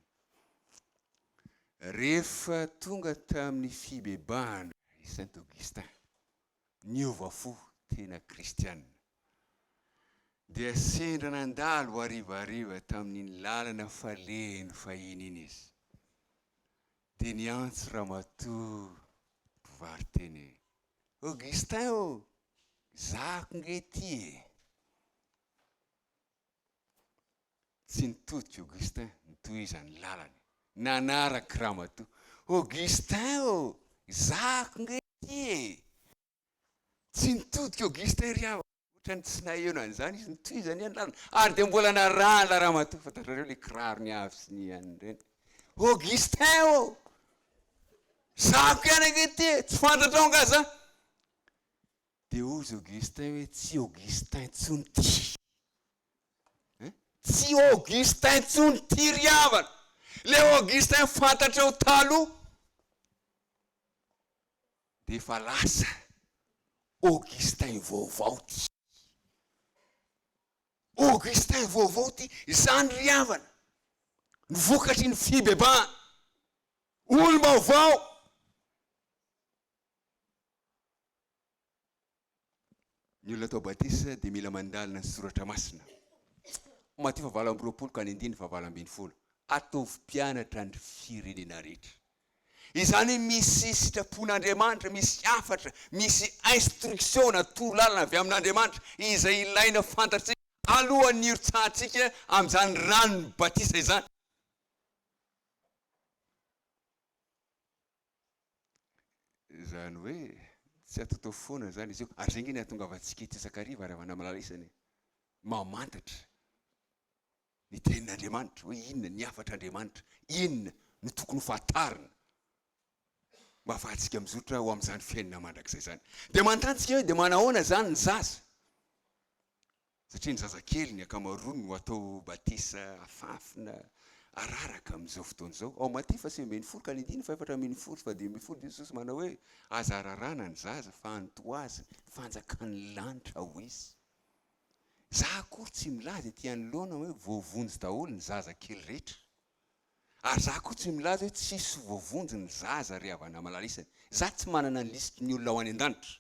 Rehefa tonga tamin'ny fibebahana i Saint Augustin niova fo tena kristianina, dia sendra nandalo arivariva tamin'iny lalana falehny fahiny iny izy, dia niantso ramatoa mpivaroteny, Augustin zako nge ty e. Tsy nitodika Augustin, nitohizany lalany, nanaraky ramatoa, Augustin zako nge ty e. Tsy nitodika Augustin riava, ohatrany tsy naheno an'izany izy, nitohizany any lalana, ary dia mbola narala ramatoa. Fantatrareo le kirarony avy sy ny any reny, Augustin zako ihany ange ty e, tsy fantatrao nga za. Dia ozy Augustin hoe tsy Augustin tsony ty, tsy Augustin tsony ty riavana. Le Augustin fantatrao taloha dia efa lasa Augustin vaovao ty. Augustin vaovao ty, zany riavana, ny vokatry ny fibebahana, olo vaovao. Ny olona atao batisa dia mila mandalina ny soratra masina. Maty fa 20 ka ny 9 fa 20. Ataovy mpianatra ny firenena rehetra. Izany misy sitrapon'Andriamanitra, misy afatra, misy instruction na torolalana avy amin'Andriamanitra izay ilaina fantatsika alohan'ny hiritsahantsika amin'izany ranony batisa izany. Zany hoe tsy atoto foana zany izy io, ary zay nge ny ahatongavantsika ity sakariva ary avana malalaisany, mamantatra ny tenin'Andriamanitra hoe inona ny afatr'Andriamanitra, inona no tokony fahatarina mba afahantsika mizotra ho amin'izany fiainana mandrakizay zany. Dia mantantsika hoe dia manahoana zany ny zaza, satria ny zazakely ny ankamaroany no atao batisa afafina araraka amin'izao fotoana izao. Ao Maty fa 9 ka ny 10 fa 4 fa 2 Jesosy manao hoe aza ararana ny zaza fa antoazy fanjakan'ny lanitra ho izy. Za akory tsy milaza ety anoloana hoe voavonjy daholo ny zazakely rehetra, ary za akory tsy milaza hoe tsisy voavonjy ny zaza ry havana malalisany. Za tsy manana ny lisitry ny olona ao any an-danitra.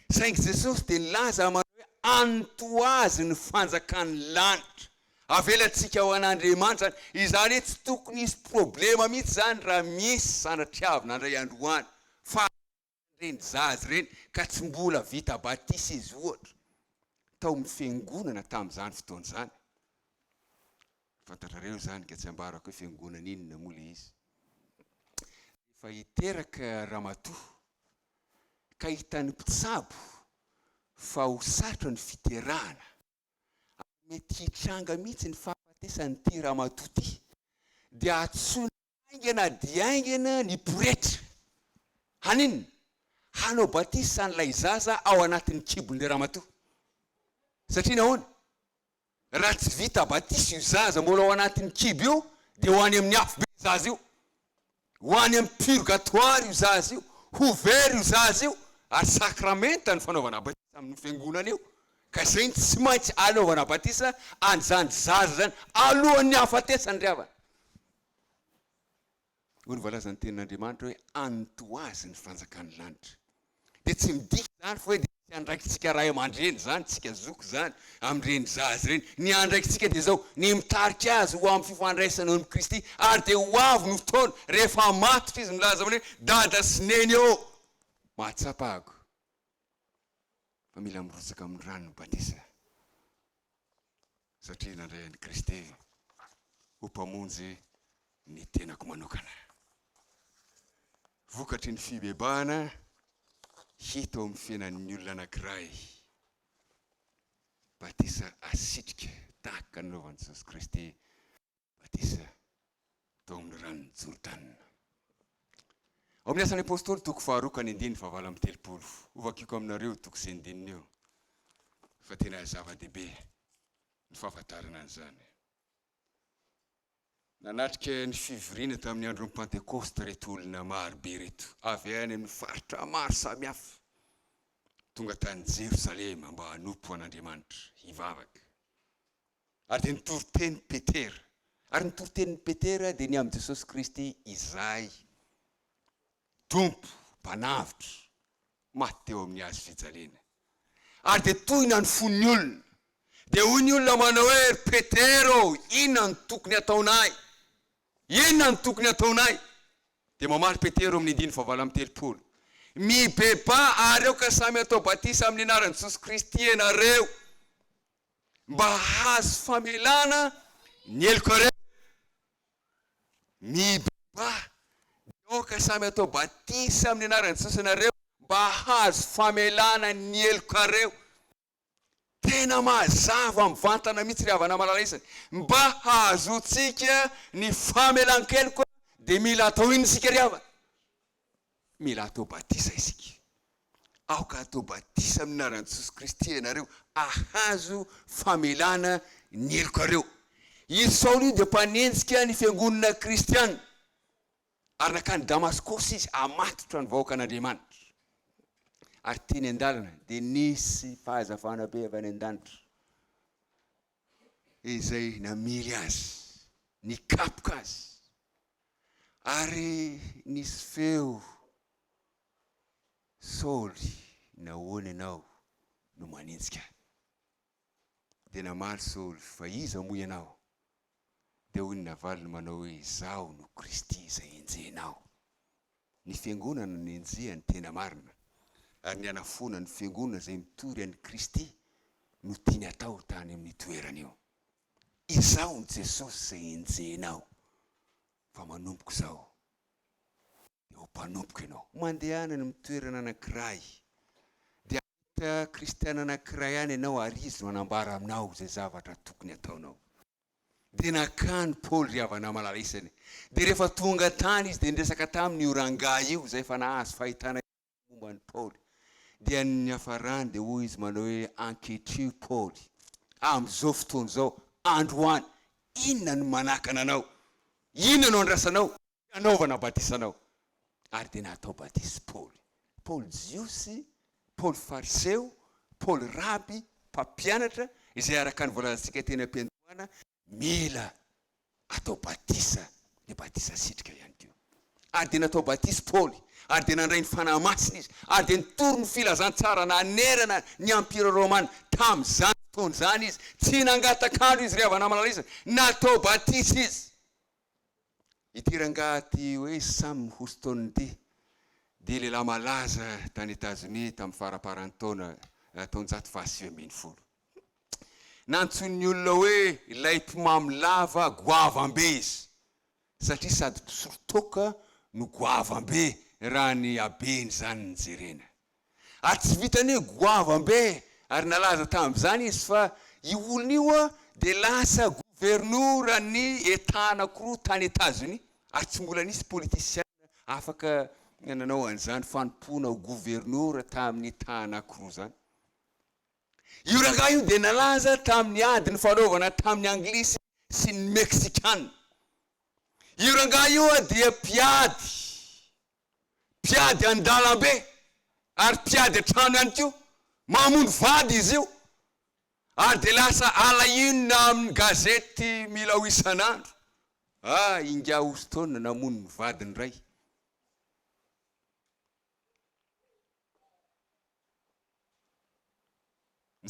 Saingy Jesosy dia nilaza manao hoe antoazy ny fanjakan'ny lanitra, avelantsika ao an'Andriamanitra zany. Izany hoe tsy tokony hisy problema mihitsy zany raha misy sanatriavina andray androany fa reny zaza reny ka tsy mbola vita batisa izy ohatra tao amin'ny fiangonana tamin'izany fotoana zany. Fantatrareo zany ka tsy ambarako hoe fiangonana inona moa le izy. Efa hiteraka ramatoa ka hitany mpitsabo fa ho sarotra ny fiterahana, mety hitranga mihitsy ny fahafatesan'ity ramatoa ty, dia atsoina aingana dia aingana ny poretra. Haninona? Hanao batisa an'ilay zaza ao anatin'ny kibon'ilay ramatoa. Satria nahoana? Raha tsy vita batisa io zaza mbola ao anatin'ny kibo io, dia ho any amin'ny afo be io zaza io, ho any amin'ny purgatoire io zaza io, ho very io zaza io, ary sakramenta ny fanaovana batisa amin'ny fiangonana io. Ka izay ny tsy maintsy anaovana batisa an'izany zaza zany alohan'ny hafatesany ry havana. Hoy ny voalazan'ny tenin'Andriamanitra hoe antoazy ny fanjakan'ny lanitra. Dia tsy midika zany fa hoe dia andraikitsika ray aman-dreny zany tsika zoko zany am'ireny zazy reny ny andraikitsika dia zao ny mitarika azy ho amin'ny fifandraisana amin'ny Kristy ary dia ho avy ny fotoana rehefa matotra izy milaza hoe dada sy neny eo mahatsapahako fa mila mirotsaka amin'ny rano ny batisa satria nandray an'i Kristy ho mpamonjy ny tenako manokana vokatry ny fibebahana hita amin'ny fiainan'ny olona anankiray batisa asitrika tahaka nanaovan'i Jesosy Kristy batisa tao amin'ny ranon'ny Jordana ao amin'ny asan'ny apôstôly toko 2:9-7 ovakiko aminareo toko izay andininy eo fa tena zava-dehibe ny fahafantarana an'izany nanatrika ny fivoriana tamin'ny andron'ny Pentekosta reto olona marobe reto avy any amin'ny faritra maro samihafa tonga tany Jerosalema mba hanompo an'Andriamanitra hivavaka ary dia nitoroteny Petera ary nitoroteny Petera dia ny amin'ny Jesosy Kristy izay tompo mpanavitra maty teo amin'ny hazo fijaliana ary dia tohina ny fon'ny olona dia hoy ny olona manao hoe Petero inona ny tokony ataonay inona ny tokony ataonay dia mamaly Petero amin'ny 9:7 mibeba areo ka samy atao batisa amin'ny anaran'i Jesosy Kristy ianareo mba hazo famelana ny eloko-reo mibeba areo ka samy atao batisa amin'ny anaran'i Jesosy ianareo mba hazo famelana ny eloko-reo tena mazava mivantana mihitsy ry havana malalaisany mba hazotsika ny famelan-keloka dia mila atao ino isika ry havana mila atao batisa isika aoka atao batisa amin'ny anaran'i Jesosy Kristy ianareo ahazo famelana ny eloko-reo izy Saoly io dia mpanenjika ny fiangonana kristiana ary nakany Damaskosy izy amatotra ny vahoaka an'Andriamanitra ary teny an-dalana dia nisy fahazavana be avy any an-danitra izay namily azy nikapoka azy ary nisy feo Saoly nahoana ianao no manenjika dia namaly Saoly fa iza moa ianao dia hoy ny navaliny manao hoe izaho no Kristy izay enjenao ny fiangonana no enjehany tena marina ary ny anafona ny fiangonana izay mitory an'i Kristy no tiany atao tany amin'ny toerana io izaho ny Jesosy izay enjenao fa manompoko izao dia ho mpanompoka ianao mandehana ny mitoerana anankiray dia ahita kristiana anankiray any ianao ary izy no anambara aminao izay zavatra tokony ataonao dia nakany Paoly ry havana malalaisany dia rehefa tonga tany izy dia niresaka tamin'ny oranga io izay fa nahazo fahitana momba ny Paoly dia ny hafarany dia hoy izy manao hoe ankehitrio Paoly amin'izao fotoana izao Andro8 inona no manakana anao inona no andrasanao anaovana batisanao ary dia natao batisy Paoly jiosy Paoly fariseo Paoly raby mpampianatra izay araka ny voalazantsika teny am-piandohana mila atao batisa ny batisa sitrika ihany koa ary dia natao batisy Paoly ary dia nandray ny fanahymasina izy ary dia nitory ny filazantsara nanerana ny ampira romana tamin'izany fotoana izany izy tsy nangatakandro izy ry havana malalaisana natao batisy izy ity rangahy hoe Sam Houston ty dia lehilahy malaza tany États-Unis tamin'ny faraparan'ny taona taony 1970 nantsony olona hoe ilay mpimamy lava goavam-be izy satria sady mpisoritoka no goavam-be raha ny abeny zany ny jerena ary tsy vitany hoe goavam-be ary nalaza tamin'izany izy fa io olona io dia lasa gouvernoura ny État anankiroa tany États-Unis ary tsy mbola nisy politisiana afaka nanao an'izany fanompoana ho gouvernoura tamin'ny État anankiroa zany io rangahy io dia nalaza tamin'ny ady ny fanaovana tamin'ny anglisy sy ny meksikana io rangahy io dia piady an-dalambe ary piady an-trano ihany koa mamono vady izy io ary dia lasa alahino amin'ny gazety mila ho isan'andro inga Houston namono ny vadiny ray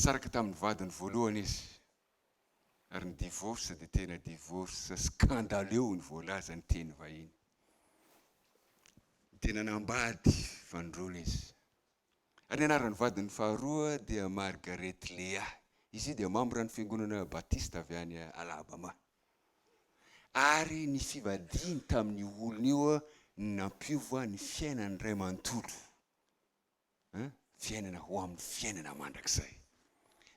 Nisaraka tamin'ny vadiny voalohany izy. Ary ny divorce dia tena divorce scandaleux ny voalaza ny teny vahiny. Tena nambady vandrona izy. Ary ny anaran'ny vadiny faharoa dia Margaret Lea. Izy dia membre ny fiangonana Batista avy any Alabama. Ary ny fivadiny tamin'ny olona io nampiova ny fiainany ray manontolo. Fiainana ho amin'ny fiainana mandrakizay.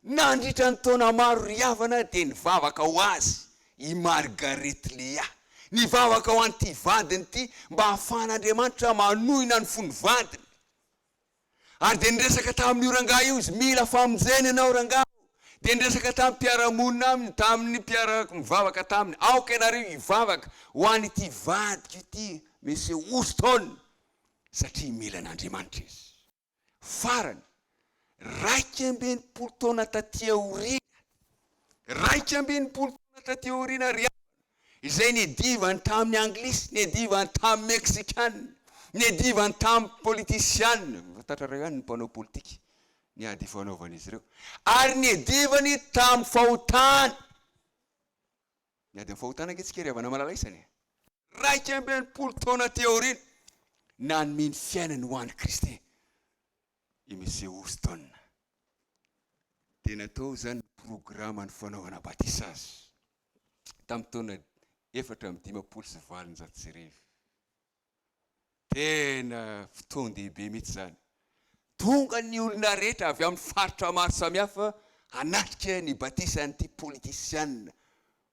Nandritra ny taona maro riavana dia nivavaka ho azy i Margaret Lea. Nivavaka ho an'ity vadiny ity mba hahafahan'Andriamanitra manohina ny fony vadiny. Ary dia niresaka tamin'ny rangahy io izy, mila famonjena ianao rangahy. Dia niresaka tamin'ny mpiara-monina aminy, tamin'ny mivavaka taminy. Aoka ianareo hivavaka ho an'ity vadiko ity, Monsieur Houston, satria mila an'Andriamanitra izy. Farany, 280 taona taty aoriana. 280 taona taty aoriana riavana. Izay nedivany tamin'ny anglisy, nedivany tamin'ny meksikana, nedivany tamin'ny politisiana. Fantatra ihany ny mpanao politika, ny ady fanaovana izy ireo. Ary nedivany tamin'ny fahotana. Ny ady amin'ny fahotana anketsika riavana malalaisany. 280 taona taty aoriana. Nanome ny fiainany ho an'i Kristy. I Monsieur Houston. Tena tao zany programma ny fanaovana batisa azy. Tamin'ny taona 456. Tena fotoan-dehibe mihitsy zany. Tonga ny olona rehetra avy amin'ny faritra maro samihafa hanatrika ny batisa an'ity politisiana.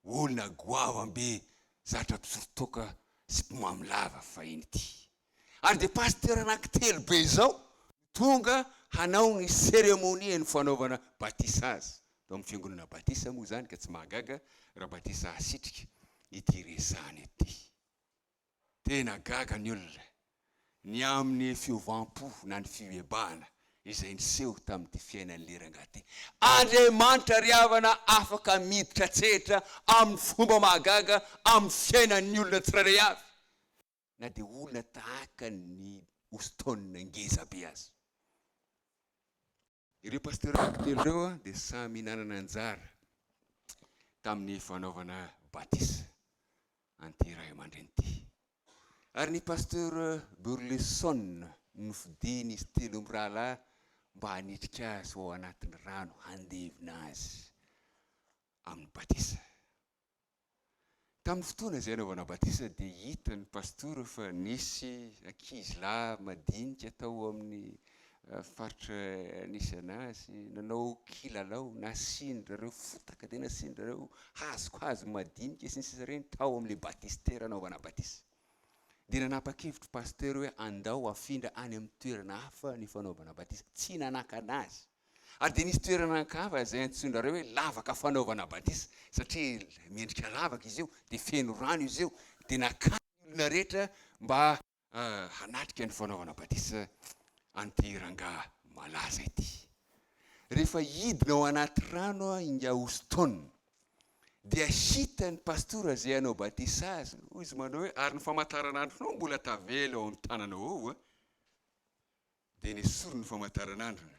Olona goavambe, zatra mpisotoka sy mpimamilava fahiny ity. Ary dia pasteur anankitelo be zao tonga hanao ny seremonia ny fanaovana batisa azy. Tao amin'ny fiangonana batisa moa zany, ka tsy mahagaga raha batisa asitrika ity resany ity. Tena gaga ny olona. Ny amin'ny fiovam-po na ny fioebahana izay niseho tamin'ity fiainan'ny rangahy. Andriamanitra riavana afaka miditra tsetra amin'ny fomba mahagaga amin'ny fiainan'ny olona tsirairay avy. Na dia olona tahaka ny Houston ngeza be azy. Ireo pasteur anankitelo ireo dia samy nanana anjara tamin'ny fanaovana batisa an'ity ray aman-dreny ity. Ary ny pasteur Burleson nofidiny izy telo amin'ny rahalahy mba hanitrika azy ao anatin'ny rano handevina azy amin'ny batisa. Tamin'ny fotoana izay anaovana batisa dia hita ny pasteur fa nisy ankizy lahy madinika tao amin'ny faritra nisy anazy, nanao kilalao, nasindrareo fotaka, dia nasindrareo hazo madinika sy ny sisa ireny tao amin'ilay batistera anaovana batisa. Dia nanapa-kevitra pasteur hoe andao afindra any amin'ny toerana hafa ny fanaovana batisa. Tsy nanaka anazy. Ary dia nisy toerana ankafa izay antsoindrareo hoe lavaka fanaovana batisa, satria miendrika lavaka izy io, dia feno rano izy io, dia nakany olona rehetra mba hanatrika ny fanaovana batisa an'ity rangahy malaza ity. Rehefa hidina ao anaty rano inga Houston, dia hita ny pastora izay hanao batisa azy. Izy manao hoe ary ny famantaranandronao mbola tavela ao amin'ny tananao ao. Dia nisoro ny famantaranandrony.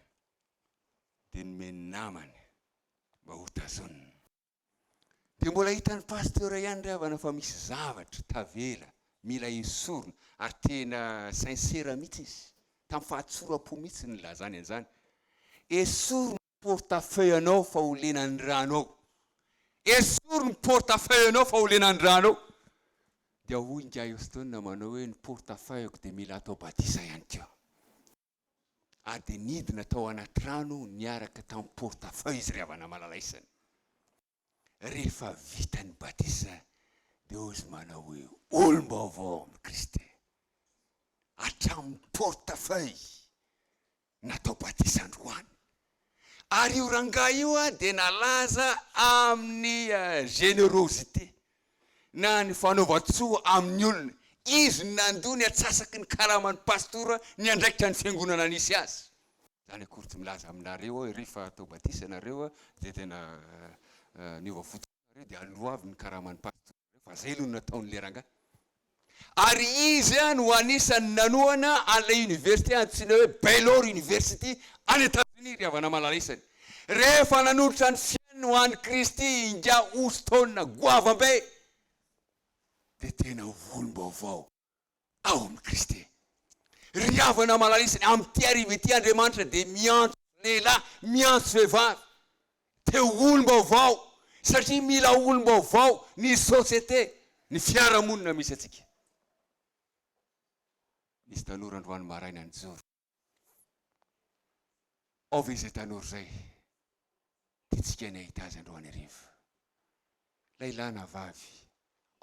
Dia nomeny namany mba ho tazonina. Dia mbola hitan'ny pasteur ihany riavana fa misy zavatra tavela, mila esorina, ary tena sincera mihitsy izy. Tamin'ny fahatsoram-po mihitsy ny lazany an'izany. Esorina portefeuille anao fa ho lenan'ny rano ao. Esorina portefeuille anao fa ho lenan'ny rano ao. Dia hoy inga Houston manao hoe ny portefeuille dia mila atao batisa ihany koa. Ary dia nidina tao anaty rano niaraka tamin'ny portefeuille izy riavana malalaisany. Rehefa vita ny batisa dia ozy manao hoe olom-baovao amin'ny Kristy. Hatramin'ny portefeuille natao batisa androany. Ary io rangahy io dia nalaza amin'ny générosité na ny fanaovan-tsoa amin'ny olona. Izy nandony atsasaky ny karaman'ny pastora ny andraikitra ny fiangonana nisy azy. Zany akory tsy milaza aminareo rehefa atao batisa nareo dia tena niova fotoanareo dia aloavy ny karaman'ny pastora. Fa zay aloha nataon'le rangahy. Ary izy no anisany nanoana an'ilay université antsoina hoe Baylor University any États-Unis riavana malalaisany. rehefa nanolotra ny fiainana ho an'i Kristy inga oso-taonina goavambe dia tena volom-baovao ao amin'ny Kristy. Ry havana malalisany amin'ity ariva ity Andriamanitra dia miantso lehilahy, miantso vehivavy teo olom-baovao, satria mila olom-baovao ny sosiete, ny fiarahamonina misy atsika. Nisy tanora androany maraina ny joro. Ao ve izay tanora izay tiantsika ny ahita azy androany hariva? Lehilahy na vavy,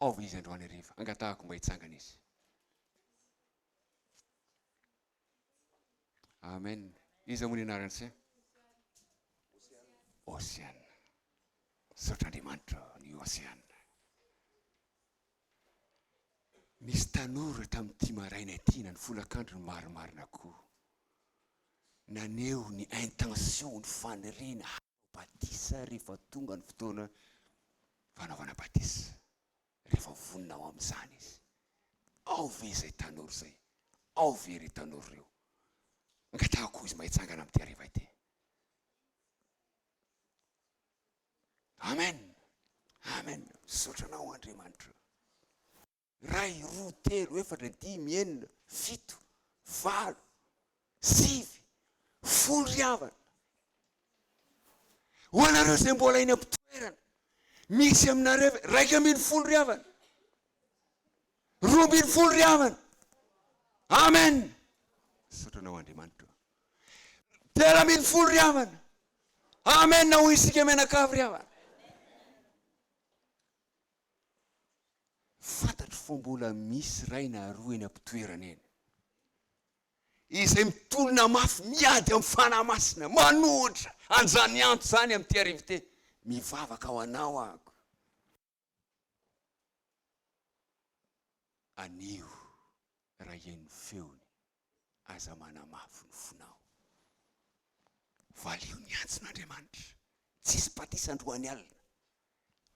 ao ve izy androany hariva? Angatahako mba hitsangana izy. Amen. Iza moa ny anarany se? Oceane. Saotr'Andriamanitra ny Oceane. Nisy tanora tamin'ity maraina ity na ny folakandro ny marimarina koa. Naneo ny intention ny faniriana batisa rehefa tonga ny fotoana fanaovana batisa. Rehefa vonina ao amin'izany izy. Ao ve izay tanora izay? Ao ve ry tanora ireo? Angatahako izy mahitsangana amin'ity hariva ity. Amen. Amen. Sotranao Andriamanitra. Ray, roa, telo, efatra, dimy, enina, fito, valo, sivy, folo riavana. Ho anareo izay mbola eny am-pitoerana, misy aminareo raika ambin'ny folo riavana, roa ambin'ny folo riavana. Amen. Sotranao Andriamanitra. Telo ambin'ny folo riavana. Amen. Na ho isika menakavy riavana. Fantatro fa mbola misy ray na roa eny am-pitoerana eny, izay mitolona mafy miady amin'ny fanahy masina, manohitra an'izany antso zany amin'ity hariva ity. Mivavaka ho anao ako. Anio raha hen'ny feony aza manamafy ny fonao. Valio ny antson'Andriamanitra. Tsisy batisa androany alina.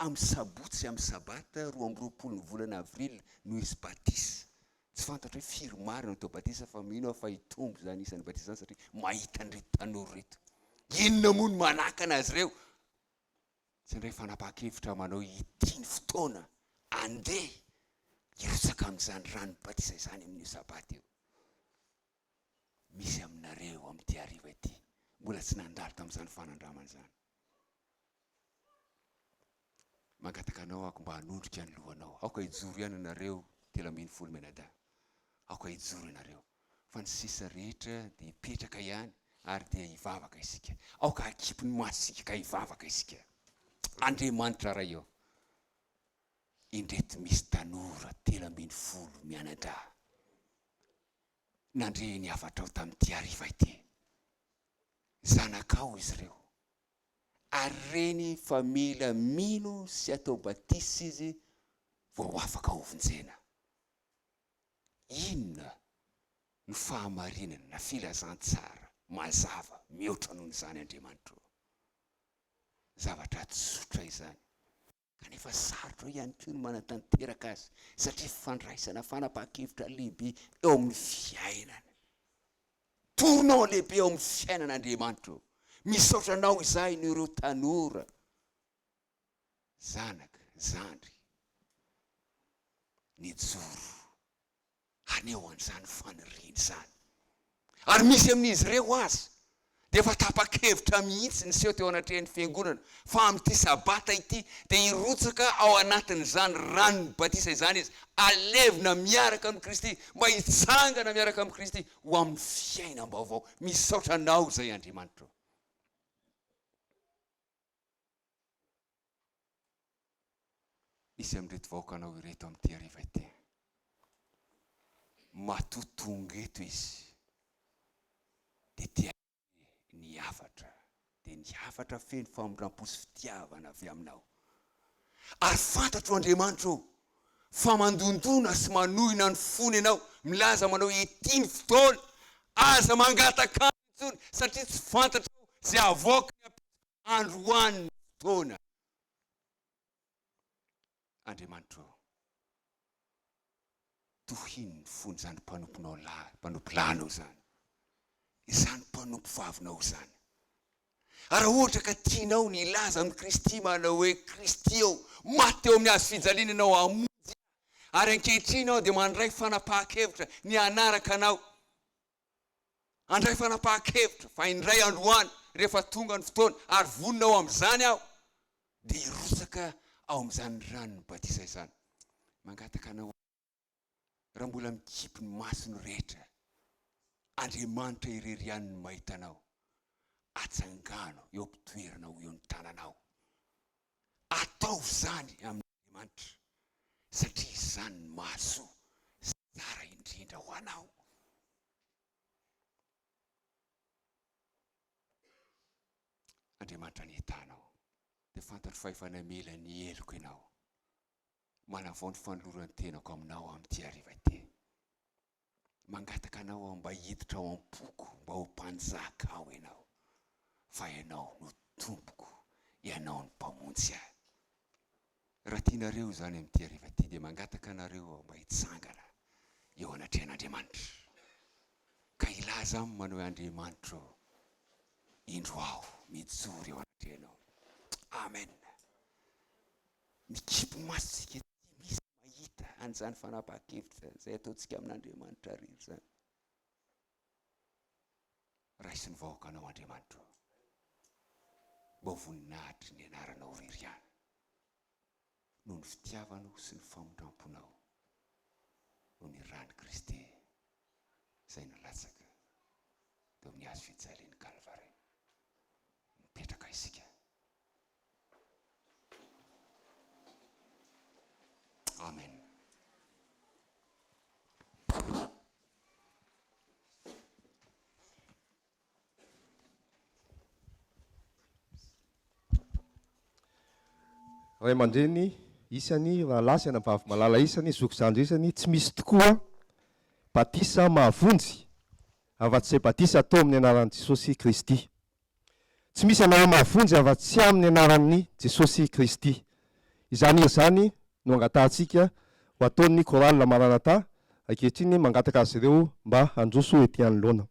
Amin'ny sabotsy, amin'ny sabata, 12 ny volana avril no isy batisa. Tsy fantatra hoe firy marina tao batisa fa mino fa hitombo zany isan'ny batisa zany satria mahita an'ireto tanora reto. Inona moa no manakana azy ireo? Tsy indray fanapahan-kevitra manao ity ny fotoana andeha hirotsaka amin'izany rano batisa izany amin'io sabata io. Misy aminareo amin'ity hariva ity mbola tsy nandalo tamin'izany fanandramana izany. Mangataka anao ako mba hanondrika ny lohanao. Aoka hijoro ihany ianareo 3 menada. Aoka hijoro ianareo. Fa ny sisa rehetra dia hipetraka ihany ary dia hivavaka isika. Aoka hakipy ny masika ka hivavaka isika. Andriamanitra ray eo. Indreto misy tanora 3 mianadra. Nandre ny afatra ao tamin'ity hariva ity. Zanakao izy ireo. Ary reny fa mila mino sy atao batisa izy vao afaka hovonjena. Inona ny fahamarinana na filazantsara mazava mihoatra noho izany Andriamanitra? Zavatra tsotra izany. Kanefa sarotra ihany koa ny manatanteraka azy satria fandraisana fanapahan-kevitra lehibe eo amin'ny fiainana. Toronao lehibe eo amin'ny fiainan'Andriamanitra. Misaotra anao izay ny ireo tanora, zanaka, zandry, ny joro, aneo an'izany faniriana izany. Ary misy amin'izy ireo azy, dia efa tapa-kevitra mihitsy ny seho teo anatrehan'ny fiangonana, fa amin'ity sabata ity, dia hirotsaka ao anatin'izany ranony batisa izany izy, alevina miaraka amin'ny Kristy, mba hitsangana miaraka amin'ny Kristy ho amin'ny fiainam-baovao. Misaotra anao izay Andriamanitra. Misy amin'ireto vahoakanao ireto amin'ity hariva ity. Matotonga eto izy. Dia tia ny hafatra. Dia ny hafatra feno famondram-posy fitiavana avy aminao. Ary fantatro Andriamanitra fa mandondona sy manohina ny fony ianao. Milaza manao ity ny fotoana. Aza mangataka antsony satria tsy fantatra izay avoaka ny androany fotoana. Andriamanitra, tohiny ny fony izany mpanomponao mpanompo lanao izany. Izany mpanompo vavinao izany. Raha ohatra ka tianao ny ilaza amin'ny Kristy manao hoe Kristy eo, maty eo amin'ny hazo fijaliana anao amonjy, ary ankehitriny ao dia mandray fanapahan-kevitra ny hanaraka anao. Andray fanapahan-kevitra fa indray androany rehefa tonga ny fotoana ary voninao amin'izany aho, dia irosaka ao amin'izany rano ny batisa izany. Mangataka anao, raha mbola mikipy ny masony rehetra, Andriamanitra irery ihany ny mahita anao. Atsangano eo am-pitoeranao eo ny tananao. Ataovy izany amin'Andriamanitra satria izany ny mahasoa sy tsara indrindra ho anao. Andriamanitra ny hitanao dia fantatro fa efa namela ny eloko ianao. Manavao ny fanolorany tenako aminao amin'ity hariva ity. Mangataka anao mba hiditra ao am-poko, mba ho mpanjaka ao ianao. Fa ianao no tompoko, ianao ny mpamonjy ahy. Raha tianareo izany amin'ity hariva ity dia mangataka anareo mba hitsangana eo anatrehan'Andriamanitra. Ka ilaza aminy manao hoe Andriamanitra indro aho mijoro eo anatrehanao. Amen. Mikipy masitsika ty misy mahita an'izany fanapahan-kevitra izay ataontsika amin'Andriamanitra ariry izany. Raisy ny vahoaka anao Andriamanitra. Mba voninahitry ny anaranao irery ihany. Noho ny fitiavanao sy ny famondramponao. Noho ny rany Kristy izay nilatsaka teo amin'ny hazo fijaliany Kalvary. Mipetraka isika. Amen. Ray aman-dreny isany rahalahy sy anavavy malala isany zoko zandry isany tsy misy tokoa batisa mahavonjy afa-tsy izay batisa atao amin'ny anaran'i Jesosy Kristy. Tsy misy anareo mahavonjy afa-tsy amin'ny anaran'ny Jesosy Kristy. Izany izany no angatahantsika ho ataon'ny korale Maranatha ankehitriny mangataka azy ireo mba handroso etỳ anoloana.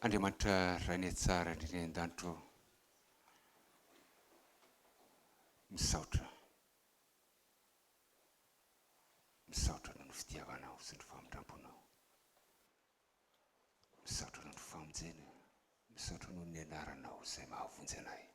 Andriamanitra rainy tsara indrindra an-danitro misaotra noho ny fitiavanao sy ny famindramponao, misaotra noho ny famonjena, misaotra noho ny anaranao izay mahavonjy anay.